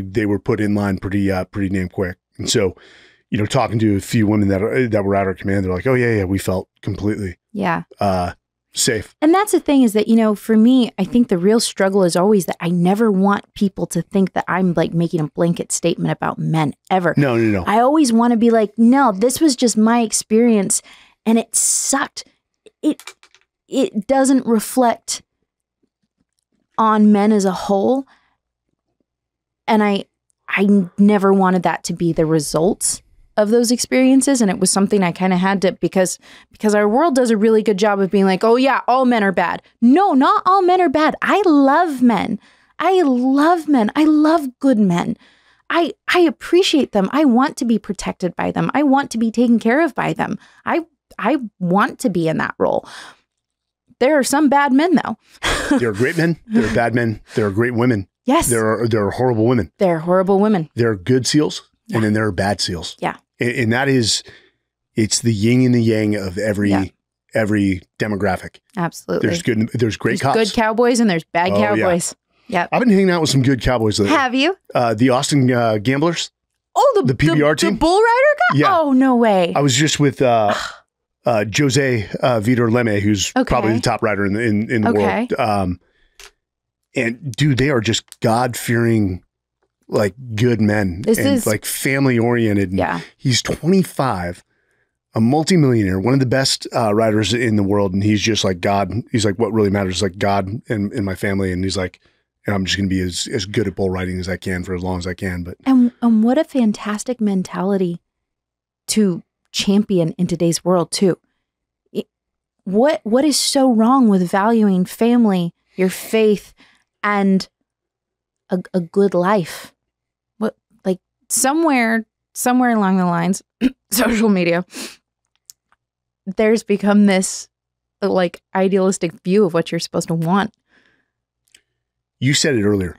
They were put in line pretty damn quick. And so, talking to a few women that were at our command, they're like, "Oh yeah, we felt completely safe." And that's the thing, is that, for me, I think the real struggle is always that I never want people to think that I'm, like, making a blanket statement about men ever. No. I always want to be like, no, this was just my experience and it sucked. It doesn't reflect on men as a whole. And I never wanted that to be the results of those experiences. And it was something I kind of had to, because our world does a really good job of being like, oh yeah, all men are bad. No, not all men are bad. I love men. I love good men. I appreciate them. I want to be protected by them. I want to be taken care of by them. I want to be in that role. There are some bad men, though. There are great men. There are bad men. There are great women. Yes. There are horrible women. There are horrible women. There are good SEALs, and then there are bad SEALs. Yeah. And that is, it's the yin and the yang of every demographic. Absolutely. There's great cops. Good cowboys and there's bad cowboys. Yeah. I've been hanging out with some good cowboys lately. Have you? The Austin Gamblers. Oh, the PBR team. The Bull Rider guy? Yeah. Oh, no way. I was just with Jose Vitor Leme, who's probably the top rider in the world. And dude, they are just God-fearing, like, good men. This is like family oriented. Yeah. He's 25, a multimillionaire, one of the best riders in the world. And he's just like, God, he's like, what really matters is, like, God and my family. And he's like, and I'm just going to be as good at bull riding as I can for as long as I can. But and what a fantastic mentality to champion in today's world too. What is so wrong with valuing family, your faith, and a good life? What, like, somewhere along the lines, social media, there's become this, like, idealistic view of what you're supposed to want. You said it earlier.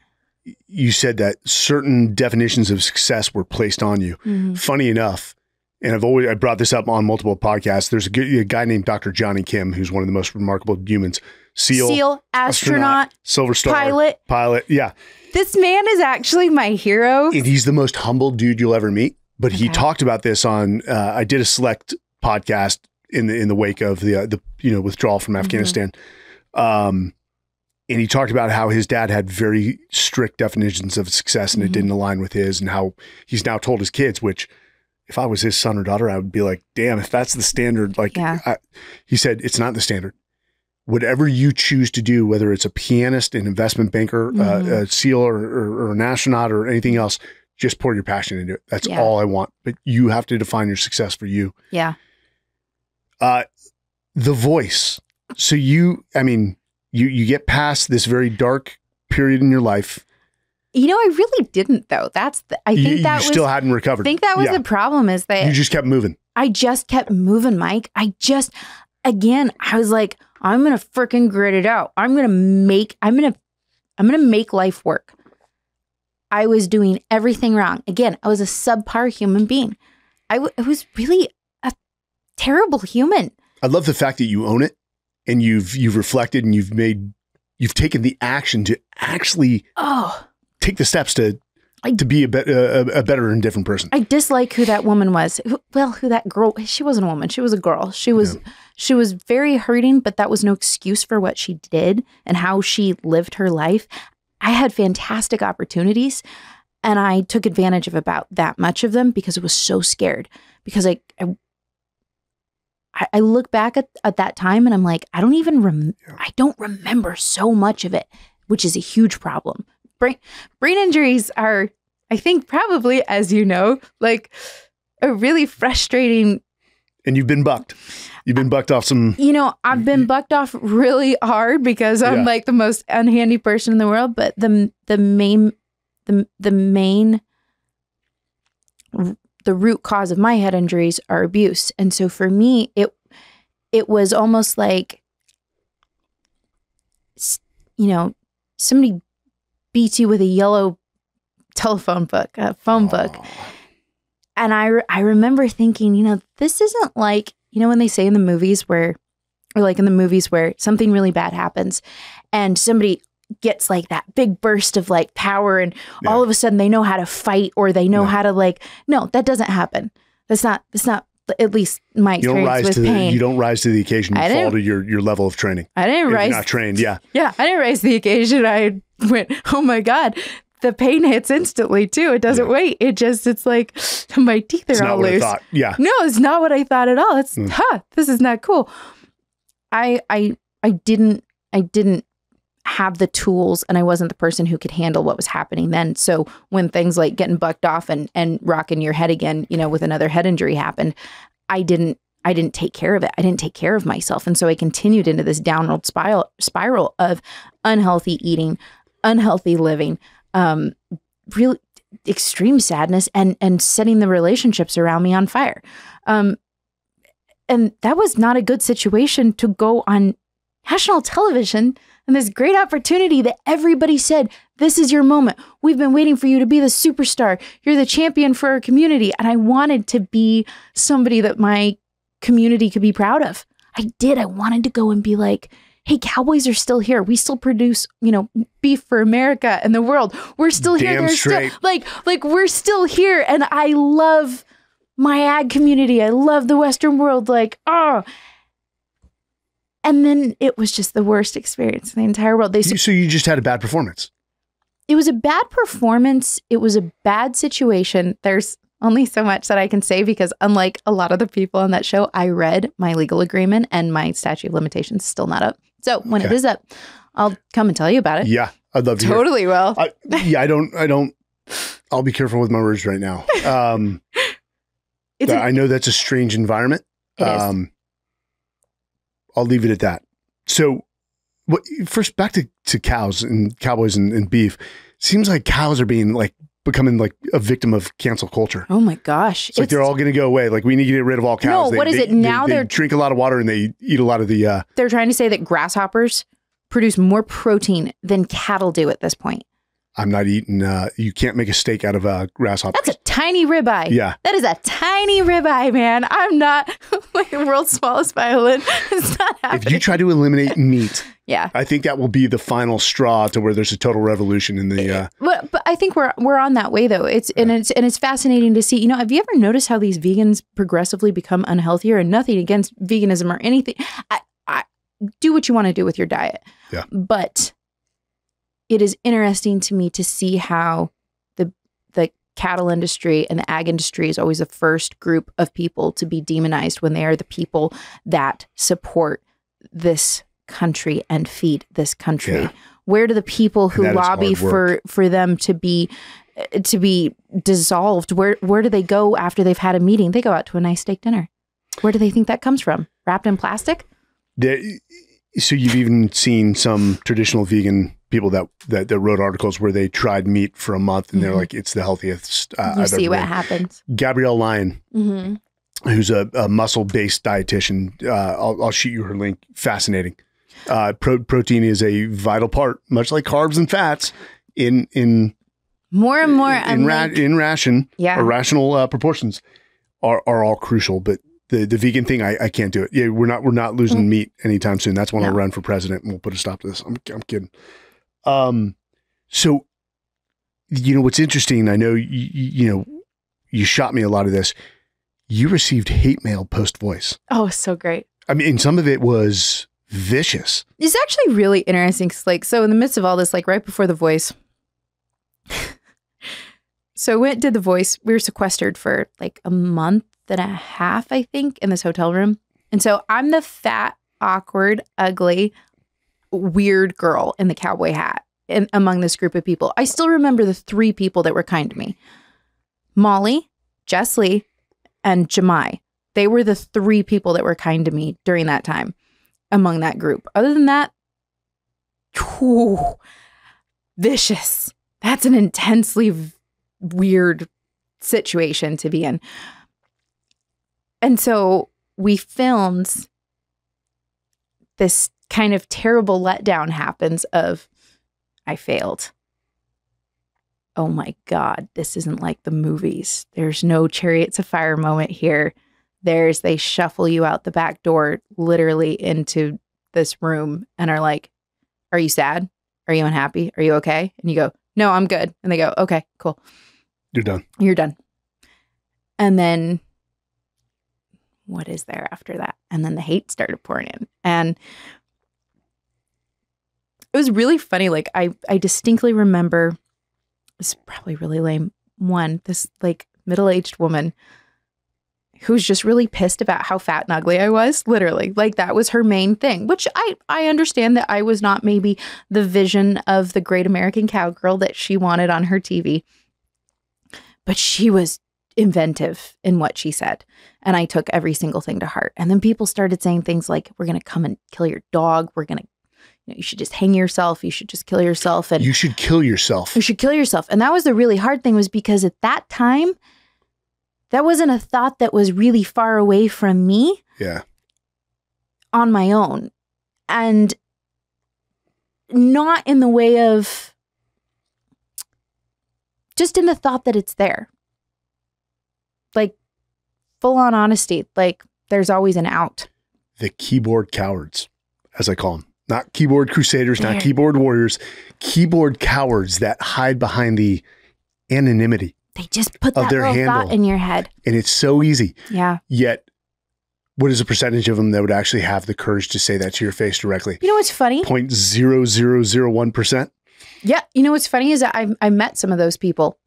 You said that certain definitions of success were placed on you. Mm-hmm. Funny enough, and I brought this up on multiple podcasts. There's a guy named Dr. Johnny Kim, who's one of the most remarkable humans. SEAL, astronaut, Silver Star, pilot. Yeah. This man is actually my hero. And he's the most humble dude you'll ever meet. But he talked about this on, I did a select podcast in the wake of the withdrawal from Afghanistan. And he talked about how his dad had very strict definitions of success and it didn't align with his, and how he's now told his kids, which if I was his son or daughter, I would be like, damn, if that's the standard, like, he said, it's not the standard. Whatever you choose to do, whether it's a pianist, an investment banker, a SEAL or an astronaut or anything else, just pour your passion into it. That's all I want. But you have to define your success for you. Yeah. The voice. So you get past this very dark period in your life. I really didn't, though. I think that was still hadn't recovered. I think that was the problem, is that you just kept moving. I just kept moving, Mike. I was like, I'm going to freaking grit it out. I'm going to make life work. I was doing everything wrong. Again, I was a subpar human being. I was really a terrible human. I love the fact that you own it, and you've reflected, and you've taken the action to actually take the steps to to be a better and different person. I dislike who that woman was. Who that girl, she wasn't a woman. She was a girl. She was very hurting, but that was no excuse for what she did and how she lived her life. I had fantastic opportunities and I took advantage of about that much of them because I was so scared. Because I look back at that time and I'm like, I don't remember so much of it, which is a huge problem. Brain injuries are, I think, probably, as you know, like a really frustrating. And you've been bucked. You've been bucked off some. You know, I've been bucked off really hard because I'm like the most unhandy person in the world. But the root cause of my head injuries are abuse, and so for me, it was almost like, you know, somebody beats you with a yellow phone book. And I remember thinking, you know, this isn't like, you know, when they say in the movies where something really bad happens and somebody gets like that big burst of like power and all of a sudden they know how to fight or they know how to like, no, that doesn't happen. That's not at least my experience with pain. You don't rise to the occasion. You fall to your level of training. I didn't rise. You're not trained. Yeah. Yeah. I didn't rise to the occasion. I went, oh my God, the pain hits instantly too. It doesn't wait. It's like my teeth are all loose. Yeah. No, it's not what I thought at all. It's, this is not cool. I didn't have the tools and I wasn't the person who could handle what was happening then. So when things like getting bucked off and rocking your head again, you know, with another head injury happened, I didn't take care of it. I didn't take care of myself. And so I continued into this downward spiral of unhealthy eating, unhealthy living, really extreme sadness and setting the relationships around me on fire. And that was not a good situation to go on national television and this great opportunity that everybody said, this is your moment. We've been waiting for you to be the superstar. You're the champion for our community. And I wanted to be somebody that my community could be proud of. I did. I wanted to go and be like, hey, Cowboys are still here. We still produce, you know, beef for America and the world. We're still here. They're still like we're still here. And I love my ag community. I love the Western world. Like, and then it was just the worst experience in the entire world. So you just had a bad performance. It was a bad performance. It was a bad situation. There's only so much that I can say because unlike a lot of the people on that show, I read my legal agreement and my statute of limitations is still not up. So when it is up, I'll come and tell you about it. Yeah, I'd love to totally hear. Will. I don't. I'll be careful with my words right now. I know that's a strange environment. It is. I'll leave it at that. So first back to cows and cowboys and beef. Seems like cows are becoming like a victim of cancel culture. Oh my gosh. It's like they're all going to go away. Like we need to get rid of all cows. No, what is it now? They drink a lot of water and they eat a lot of the... They're trying to say that grasshoppers produce more protein than cattle do at this point. I'm not eating... you can't make a steak out of a grasshopper. That's a tiny ribeye. Yeah. That is a tiny ribeye, man. I'm not like the world's smallest violin. It's not happening. If you try to eliminate meat... Yeah, I think that will be the final straw to where there's a total revolution in the. But I think we're on that way though. It's fascinating to see. You know, have you ever noticed how these vegans progressively become unhealthier? And nothing against veganism or anything. I do what you want to do with your diet. Yeah. But it is interesting to me to see how the cattle industry and the ag industry is always the first group of people to be demonized when they are the people that support this country and feed this country. Yeah. Where do the people who lobby for them to be dissolved, where do they go after they've had a meeting? They go out to a nice steak dinner. Where do they think that comes from? Wrapped in plastic? So you've even seen some traditional vegan people that wrote articles where they tried meat for a month and they're like, it's the healthiest you see what happens. Gabrielle Lyon, who's a muscle-based dietitian. I'll shoot you her link. Fascinating. Protein is a vital part, much like carbs and fats, in more and more in rational proportions are all crucial. But the vegan thing, I can't do it. Yeah, we're not losing meat anytime soon. That's when I'll run for president and we'll put a stop to this. I'm kidding. So You know, what's interesting, I know, you know, you shot me a lot of this. You received hate mail post-Voice. Oh, so great. I mean, and some of it was vicious. It's actually really interesting. 'Cause like, so in the midst of all this, like right before The Voice, so we did The Voice. We were sequestered for like a month and a half, I think, in this hotel room. And so I'm the fat, awkward, ugly, weird girl in the cowboy hat among this group of people. I still remember the 3 people that were kind to me. Molly, Jess Lee, and Jemai. They were the 3 people that were kind to me during that time among that group. Other than that, whew, vicious. That's an intensely weird situation to be in. And so we filmed, this kind of terrible letdown happens of, I failed. Oh my God, this isn't like the movies. There's no Chariots of Fire moment here. They shuffle you out the back door, literally into this room, and are like, are you sad? Are you unhappy? Are you okay? And you go, no, I'm good. And they go, okay, cool. You're done. You're done. And then what is there after that? And then the hate started pouring in. And it was really funny. Like I distinctly remember, it's probably really lame, this like middle-aged woman who's just really pissed about how fat and ugly I was, literally. Like that was her main thing, which I understand that I was not maybe the vision of the great American cowgirl that she wanted on her TV, but she was inventive in what she said. And I took every single thing to heart. And then people started saying things like, we're going to come and kill your dog. We're going to, you should just hang yourself. You should just kill yourself. And you should kill yourself. You should kill yourself. And that was the really hard thing, was because at that time, that wasn't a thought that was really far away from me. Yeah. On my own. And not in the way of, just in the thought that it's there. Like full on honesty. Like there's always an out. The keyboard cowards, as I call them. Not keyboard crusaders, not keyboard warriors. Keyboard cowards that hide behind the anonymity. They just put that little thought in your head. And it's so easy. Yeah. Yet, what is a percentage of them that would actually have the courage to say that to your face directly? You know what's funny? 0.0001%. Yeah. You know what's funny is that I met some of those people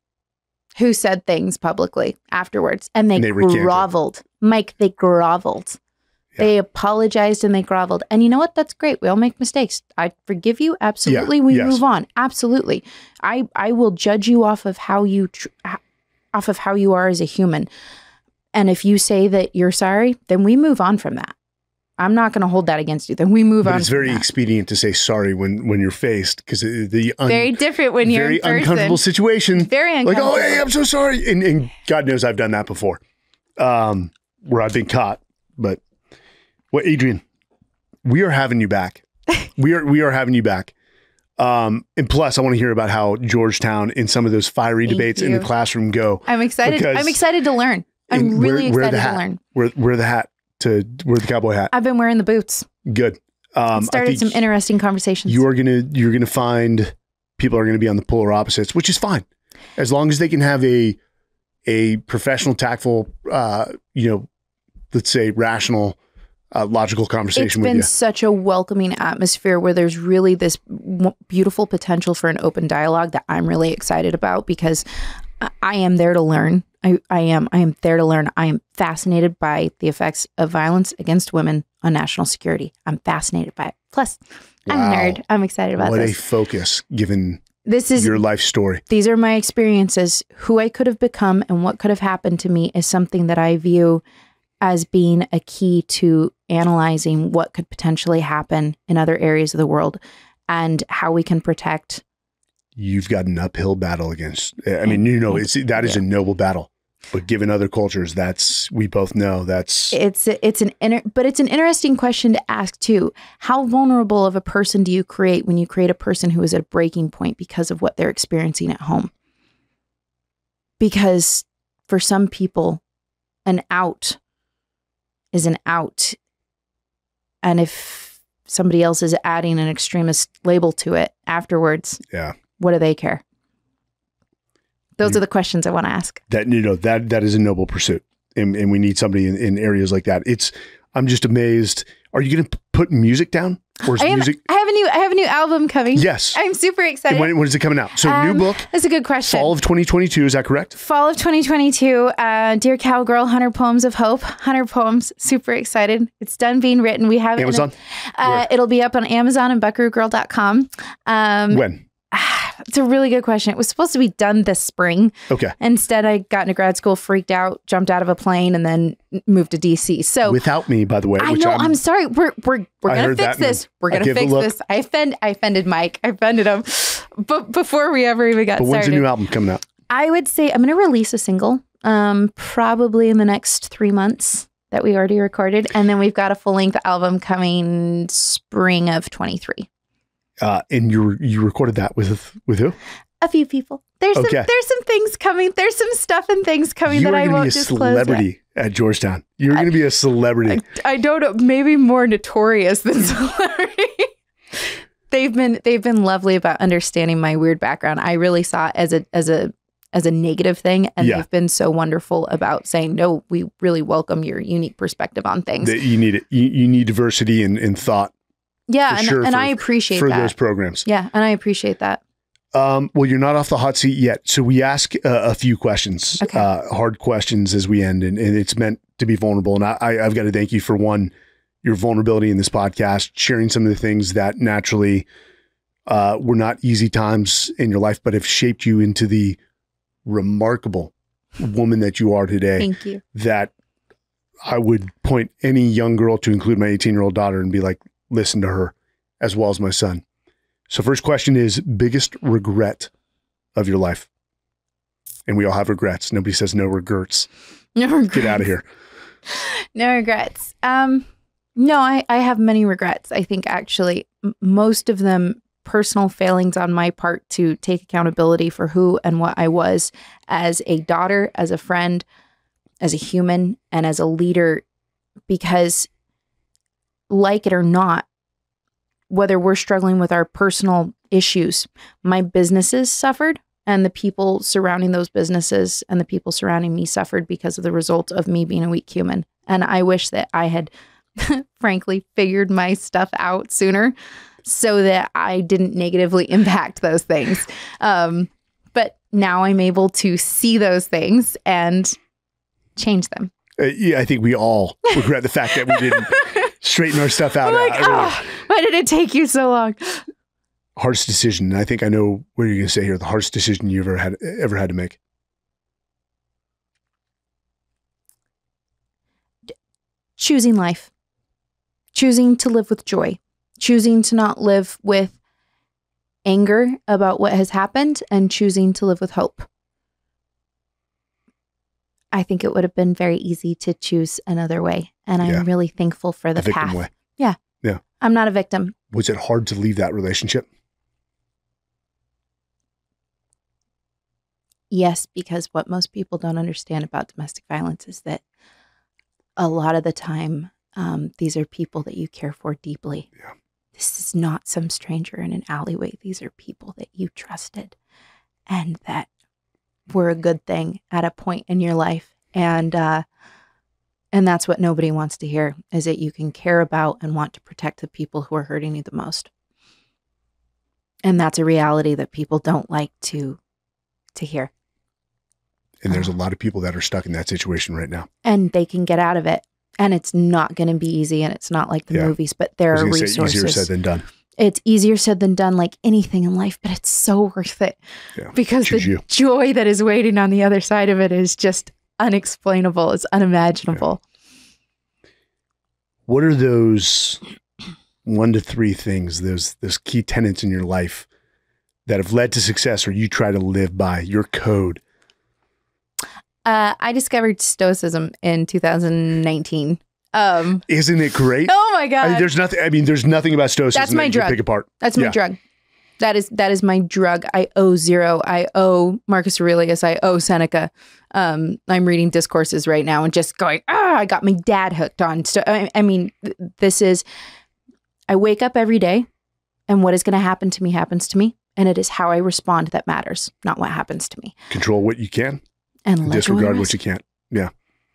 who said things publicly afterwards, and they groveled. Mike, they groveled. Yeah. They apologized and they groveled. And you know what? That's great. We all make mistakes. I forgive you. Absolutely. We move on. Absolutely. I will judge you off of how you are as a human. And if you say that you're sorry, then we move on from that. I'm not going to hold that against you. Then we move on. It's very expedient to say sorry when you're faced, because very different when you're in person. Very uncomfortable situation. Very uncomfortable. Like, oh, hey, I'm so sorry. And God knows I've done that before, where I've been caught. But well, Adrian, we are having you back. we are having you back. And plus, I want to hear about how Georgetown and some of those fiery debates in the classroom go. I'm excited. I'm excited to learn. I'm really excited to learn. Wear the hat. Wear the cowboy hat. I've been wearing the boots. Good. Started some interesting conversations. You're gonna find people are gonna be on the polar opposites, which is fine, as long as they can have a professional, tactful, let's say rational, logical conversation with you. It's been such a welcoming atmosphere where there's really this beautiful potential for an open dialogue that I'm really excited about, because I am there to learn. I am there to learn. I am fascinated by the effects of violence against women on national security. I'm fascinated by it. Plus, I'm a nerd. I'm excited about this. What a focus, given your life story. These are my experiences. Who I could have become and what could have happened to me is something that I view as being a key to analyzing what could potentially happen in other areas of the world and how we can protect. You've got an uphill battle against, I mean, that is a noble battle, but given other cultures, we both know it's an interesting question to ask too. How vulnerable of a person do you create when you create a person who is at a breaking point because of what they're experiencing at home? Because for some people, an out is an out. And if somebody else is adding an extremist label to it afterwards, what do they care? Those are the questions I want to ask. That, that is a noble pursuit. And we need somebody in areas like that. I'm just amazed. Are you going to put music down? Or is music? I have a new album coming. Yes. I'm super excited. When is it coming out? So new book. That's a good question. Fall of 2022. Is that correct? Fall of 2022. Dear Cowgirl, 100 Poems of Hope. 100 poems. Super excited. It's done being written. We have Amazon? It'll be up on Amazon and buckaroogirl.com. When? It's a really good question. It was supposed to be done this spring. Okay. Instead, I got into grad school, freaked out, jumped out of a plane, and then moved to DC. So without me, by the way. I know. I'm sorry. We're gonna fix this. We're gonna fix this. I offended Mike. I offended him. But before we ever even got started. When's the new album coming out? I would say I'm gonna release a single, probably in the next 3 months that we already recorded, and then we've got a full length album coming spring of 23. And you recorded that with who? A few people. There's some things coming. There's some stuff and things coming that I won't disclose. You're going to be a celebrity at Georgetown. You're going to be a celebrity. I don't know. Maybe more notorious than celebrity. They've been lovely about understanding my weird background. I really saw it as a negative thing, and they've been so wonderful about saying, no, we really welcome your unique perspective on things. You need it. You need diversity in thought. Yeah, and I appreciate that. For those programs. Yeah, and I appreciate that. Well, you're not off the hot seat yet. So we ask a few questions, hard questions as we end, and it's meant to be vulnerable. And I've got to thank you for your vulnerability in this podcast, sharing some of the things that naturally were not easy times in your life, but have shaped you into the remarkable woman that you are today. Thank you. That I would point any young girl, to include my 18-year-old daughter, and be like, listen to her, as well as my son. So first question is, biggest regret of your life? And we all have regrets. Nobody says no regrets. No regrets. Get out of here. No regrets. No, I have many regrets. I think actually most of them personal failings on my part to take accountability for who and what I was as a daughter, as a friend, as a human, and as a leader, because like it or not, whether we're struggling with our personal issues, my businesses suffered, and the people surrounding those businesses and the people surrounding me suffered because of the result of me being a weak human. And I wish that I had, frankly, figured my stuff out sooner so that I didn't negatively impact those things. But now I'm able to see those things and change them. I think we all regret the fact that we didn't straighten our stuff out. Why did it take you so long? Hardest decision. I think I know what you're going to say here. The hardest decision you ever had to make. Choosing life. Choosing to live with joy. Choosing to not live with anger about what has happened, and choosing to live with hope. I think it would have been very easy to choose another way. And I'm really thankful for the path. Way. Yeah. Yeah. I'm not a victim. Was it hard to leave that relationship? Yes, because what most people don't understand about domestic violence is that a lot of the time, these are people that you care for deeply. Yeah. This is not some stranger in an alleyway. These are people that you trusted and that were a good thing at a point in your life. And that's what nobody wants to hear, is that you can care about and want to protect the people who are hurting you the most. And that's a reality that people don't like to hear. And there's a lot of people that are stuck in that situation right now. And they can get out of it. And it's not going to be easy, and it's not like the movies, but there are resources. Easier said than done. It's easier said than done, like anything in life, but it's so worth it. Yeah, because the joy that is waiting on the other side of it is just unexplainable. It's unimaginable. Yeah. What are those 1 to 3 things, those key tenets in your life that have led to success, or you try to live by, your code? I discovered Stoicism in 2019. Isn't it great? Oh my God. There's nothing about Stoicism that's my drug. You pick apart. That's my drug. That is my drug. I owe Zero. I owe Marcus Aurelius. I owe Seneca. I'm reading Discourses right now and just going, I got my dad hooked on. I wake up every day, and what is going to happen to me happens to me. And it is how I respond that matters, not what happens to me. Control what you can And disregard what you can't. Yeah.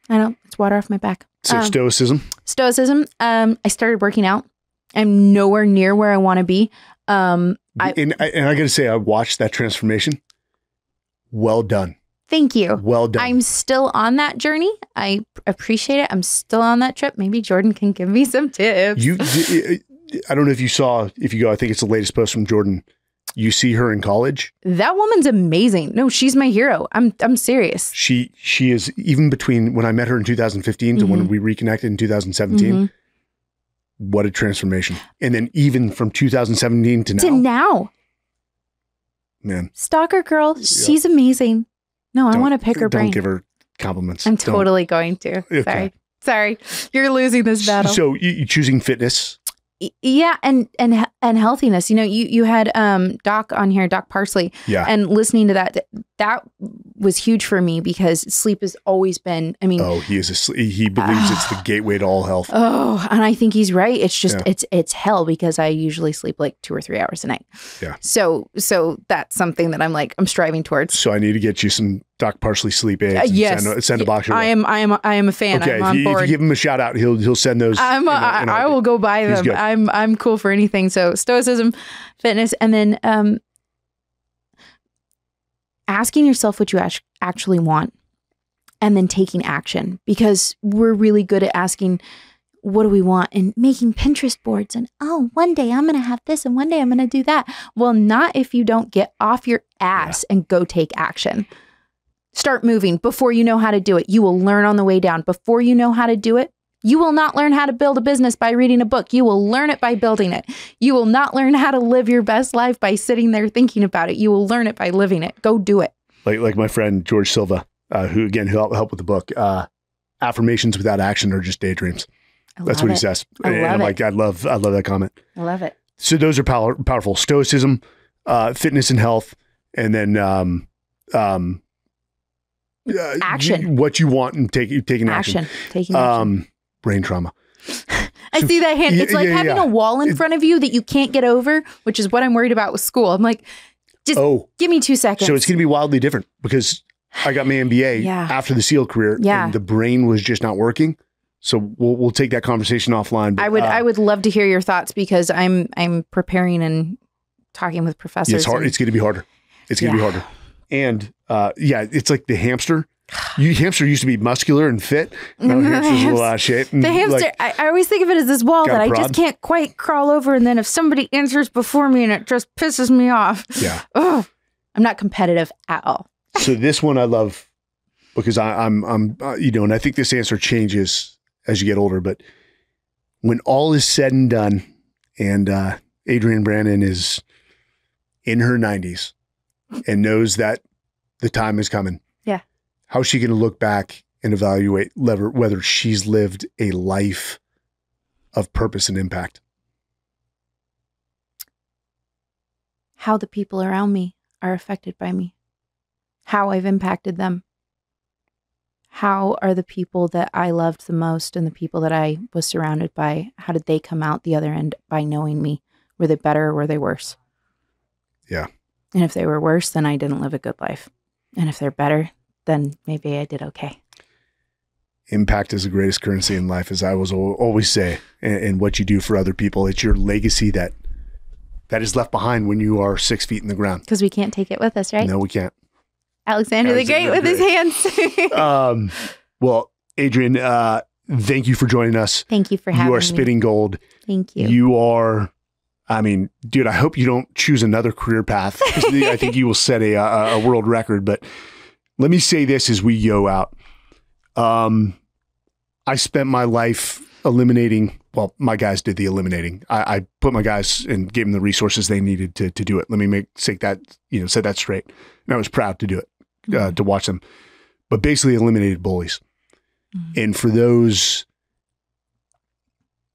I know. It's water off my back. So stoicism. Stoicism. I started working out. I'm nowhere near where I want to be. And I got to say, I watched that transformation. Well done. Thank you. Well done. I'm still on that journey. I appreciate it. I'm still on that trip. Maybe Jordan can give me some tips. I don't know if you saw, if you go, I think it's the latest post from Jordan. You see her in college. That woman's amazing. No, she's my hero. I'm serious. She is, even between when I met her in 2015 to when we reconnected in 2017. What a transformation. And then even from 2017 to now. Man. Stalker girl. She's amazing. No, I want to pick her brain. Don't give her compliments. I'm totally going to. Okay. Sorry. You're losing this battle. So you choosing fitness. Yeah, and healthiness. You know, you had Doc on here, Doc Parsley. Yeah. And listening to that was huge for me because sleep has always been, I mean. Oh, he believes it's the gateway to all health. Oh, and I think he's right. It's just, it's hell because I usually sleep like 2 or 3 hours a night. Yeah. So that's something that I'm striving towards. So I need to get you some Doc Parsley sleep aids. Yes. Send a box your way. I am a fan. Okay, I'm on board. If you give him a shout out, he'll send those. I will go buy them. I'm cool for anything. So stoicism, fitness, and then asking yourself what you actually want and then taking action, because we're really good at asking, what do we want, and making Pinterest boards and, oh, one day I'm going to have this and one day I'm going to do that. Well, not if you don't get off your ass and go take action. Start moving before you know how to do it. You will learn on the way down. Before you know how to do it, you will not learn how to build a business by reading a book. You will learn it by building it. You will not learn how to live your best life by sitting there thinking about it. You will learn it by living it. Go do it. Like my friend George Silva, who helped with the book. Affirmations without action are just daydreams. That's what he says. I'm like, I love that comment. I love it. So those are powerful. Stoicism, fitness and health, and then action. What you want and taking action. Taking action. Brain trauma. I see that hand. It's like having a wall in front of you that you can't get over, which is what I'm worried about with school. I'm like, just give me 2 seconds. So it's going to be wildly different because I got my MBA after the SEAL career and the brain was just not working. So we'll take that conversation offline. But, I would love to hear your thoughts because I'm preparing and talking with professors. It's hard. It's going to be harder. It's going to be harder. And it's like the hamster. Hamster used to be muscular and fit. Now hamster's a little out of shape. The hamster, I always think of it as this wall that I just can't quite crawl over. And then if somebody answers before me and it just pisses me off. Yeah. I'm not competitive at all. So this one I love because I'm and I think this answer changes as you get older. But when all is said and done and Adrian Brannon is in her 90s and knows that the time is coming. Yeah. How's she going to look back and evaluate whether she's lived a life of purpose and impact? How the people around me are affected by me. How I've impacted them. How are the people that I loved the most and the people that I was surrounded by, how did they come out the other end by knowing me? Were they better or were they worse? Yeah. And if they were worse, then I didn't live a good life. And if they're better, then maybe I did okay. Impact is the greatest currency in life, as I always say, and what you do for other people. It's your legacy that is left behind when you are 6 feet in the ground. Because we can't take it with us, right? No, we can't. Alexander the Great with his hands. Well, Adrian, thank you for joining us. Thank you for having me. You are spitting gold. Thank you. You are, dude, I hope you don't choose another career path. I think you will set a world record. But let me say this as we go out. I spent my life eliminating, well, my guys did the eliminating. I put my guys and gave them the resources they needed to do it. Let me set that straight. And I was proud to do it, to watch them. But basically eliminated bullies. Mm-hmm. And for those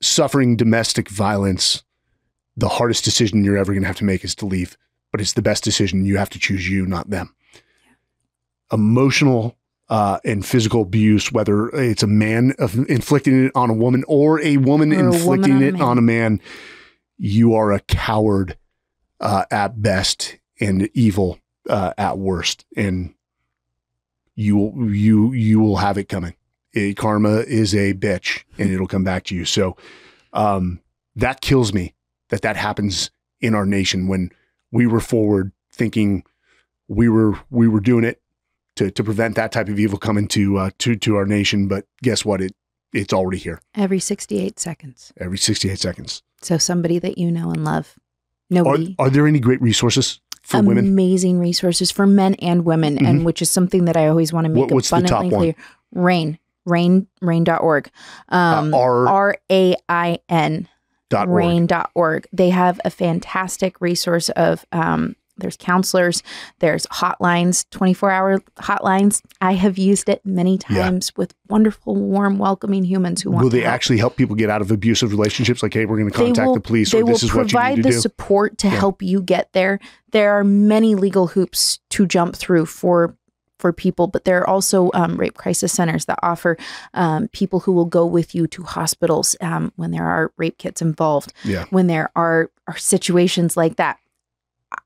suffering domestic violence, the hardest decision you're ever going to have to make is to leave. But it's the best decision. You have to choose you, not them. Emotional and physical abuse, whether it's a man inflicting it on a woman or a woman inflicting it on a man, you are a coward at best and evil at worst, and you will have it coming. Karma is a bitch, and it'll come back to you. So that kills me that happens in our nation when we were forward thinking we were doing it to prevent that type of evil coming to our nation. But guess what? It's already here. Every 68 seconds. Every 68 seconds. So somebody that you know and love. Nobody. Are there any great resources for women? Amazing resources for men and women, and which is something that I always want to make abundantly clear. Rain.org. RAIN. Rain.org. They have a fantastic resource of there's counselors, there's hotlines, 24-hour hotlines. I have used it many times with wonderful, warm, welcoming humans who want to Will they actually help people get out of abusive relationships? Like, hey, we're going to contact the police, or this is what you need to do? They will provide the support to help you get there. There are many legal hoops to jump through for people, but there are also rape crisis centers that offer people who will go with you to hospitals when there are rape kits involved, when there are situations like that.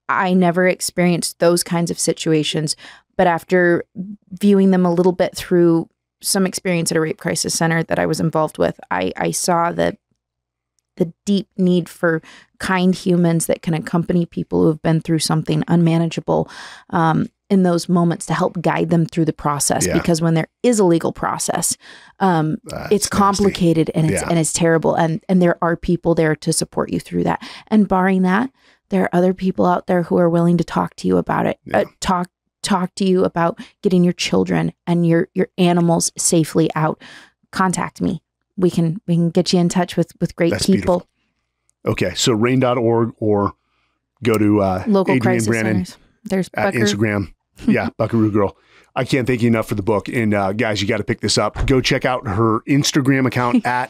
I never experienced those kinds of situations, but after viewing them a little bit through some experience at a rape crisis center that I was involved with, I saw the deep need for kind humans that can accompany people who have been through something unmanageable in those moments to help guide them through the process. Because when there is a legal process, it's complicated and it's terrible. And there are people there to support you through that. And barring that, there are other people out there who are willing to talk to you about it. Talk to you about getting your children and your animals safely out. Contact me. We can get you in touch with great people. Beautiful. Okay, so rain.org, or go to local Adrian crisis Brannon centers. There's at Instagram. Buckaroo Girl. I can't thank you enough for the book. And guys, you got to pick this up. Go check out her Instagram account at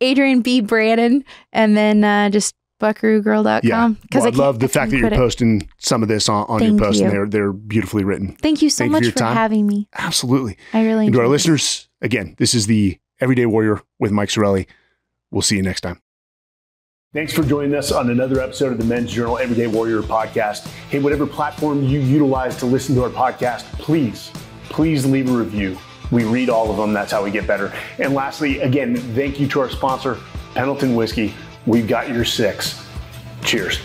Adrian B. Brannon, and then just buckaroogirl.com. Yeah. Well, I love the fact that you're posting some of this on your post, and they're beautifully written. Thank you so much for having me. Absolutely. I really enjoyed it. And to our listeners, again, this is the Everyday Warrior with Mike Sarraille. We'll see you next time. Thanks for joining us on another episode of the Men's Journal Everyday Warrior podcast. Hey, whatever platform you utilize to listen to our podcast, please leave a review. We read all of them. That's how we get better. And lastly, again, thank you to our sponsor, Pendleton Whiskey. We've got your six. Cheers.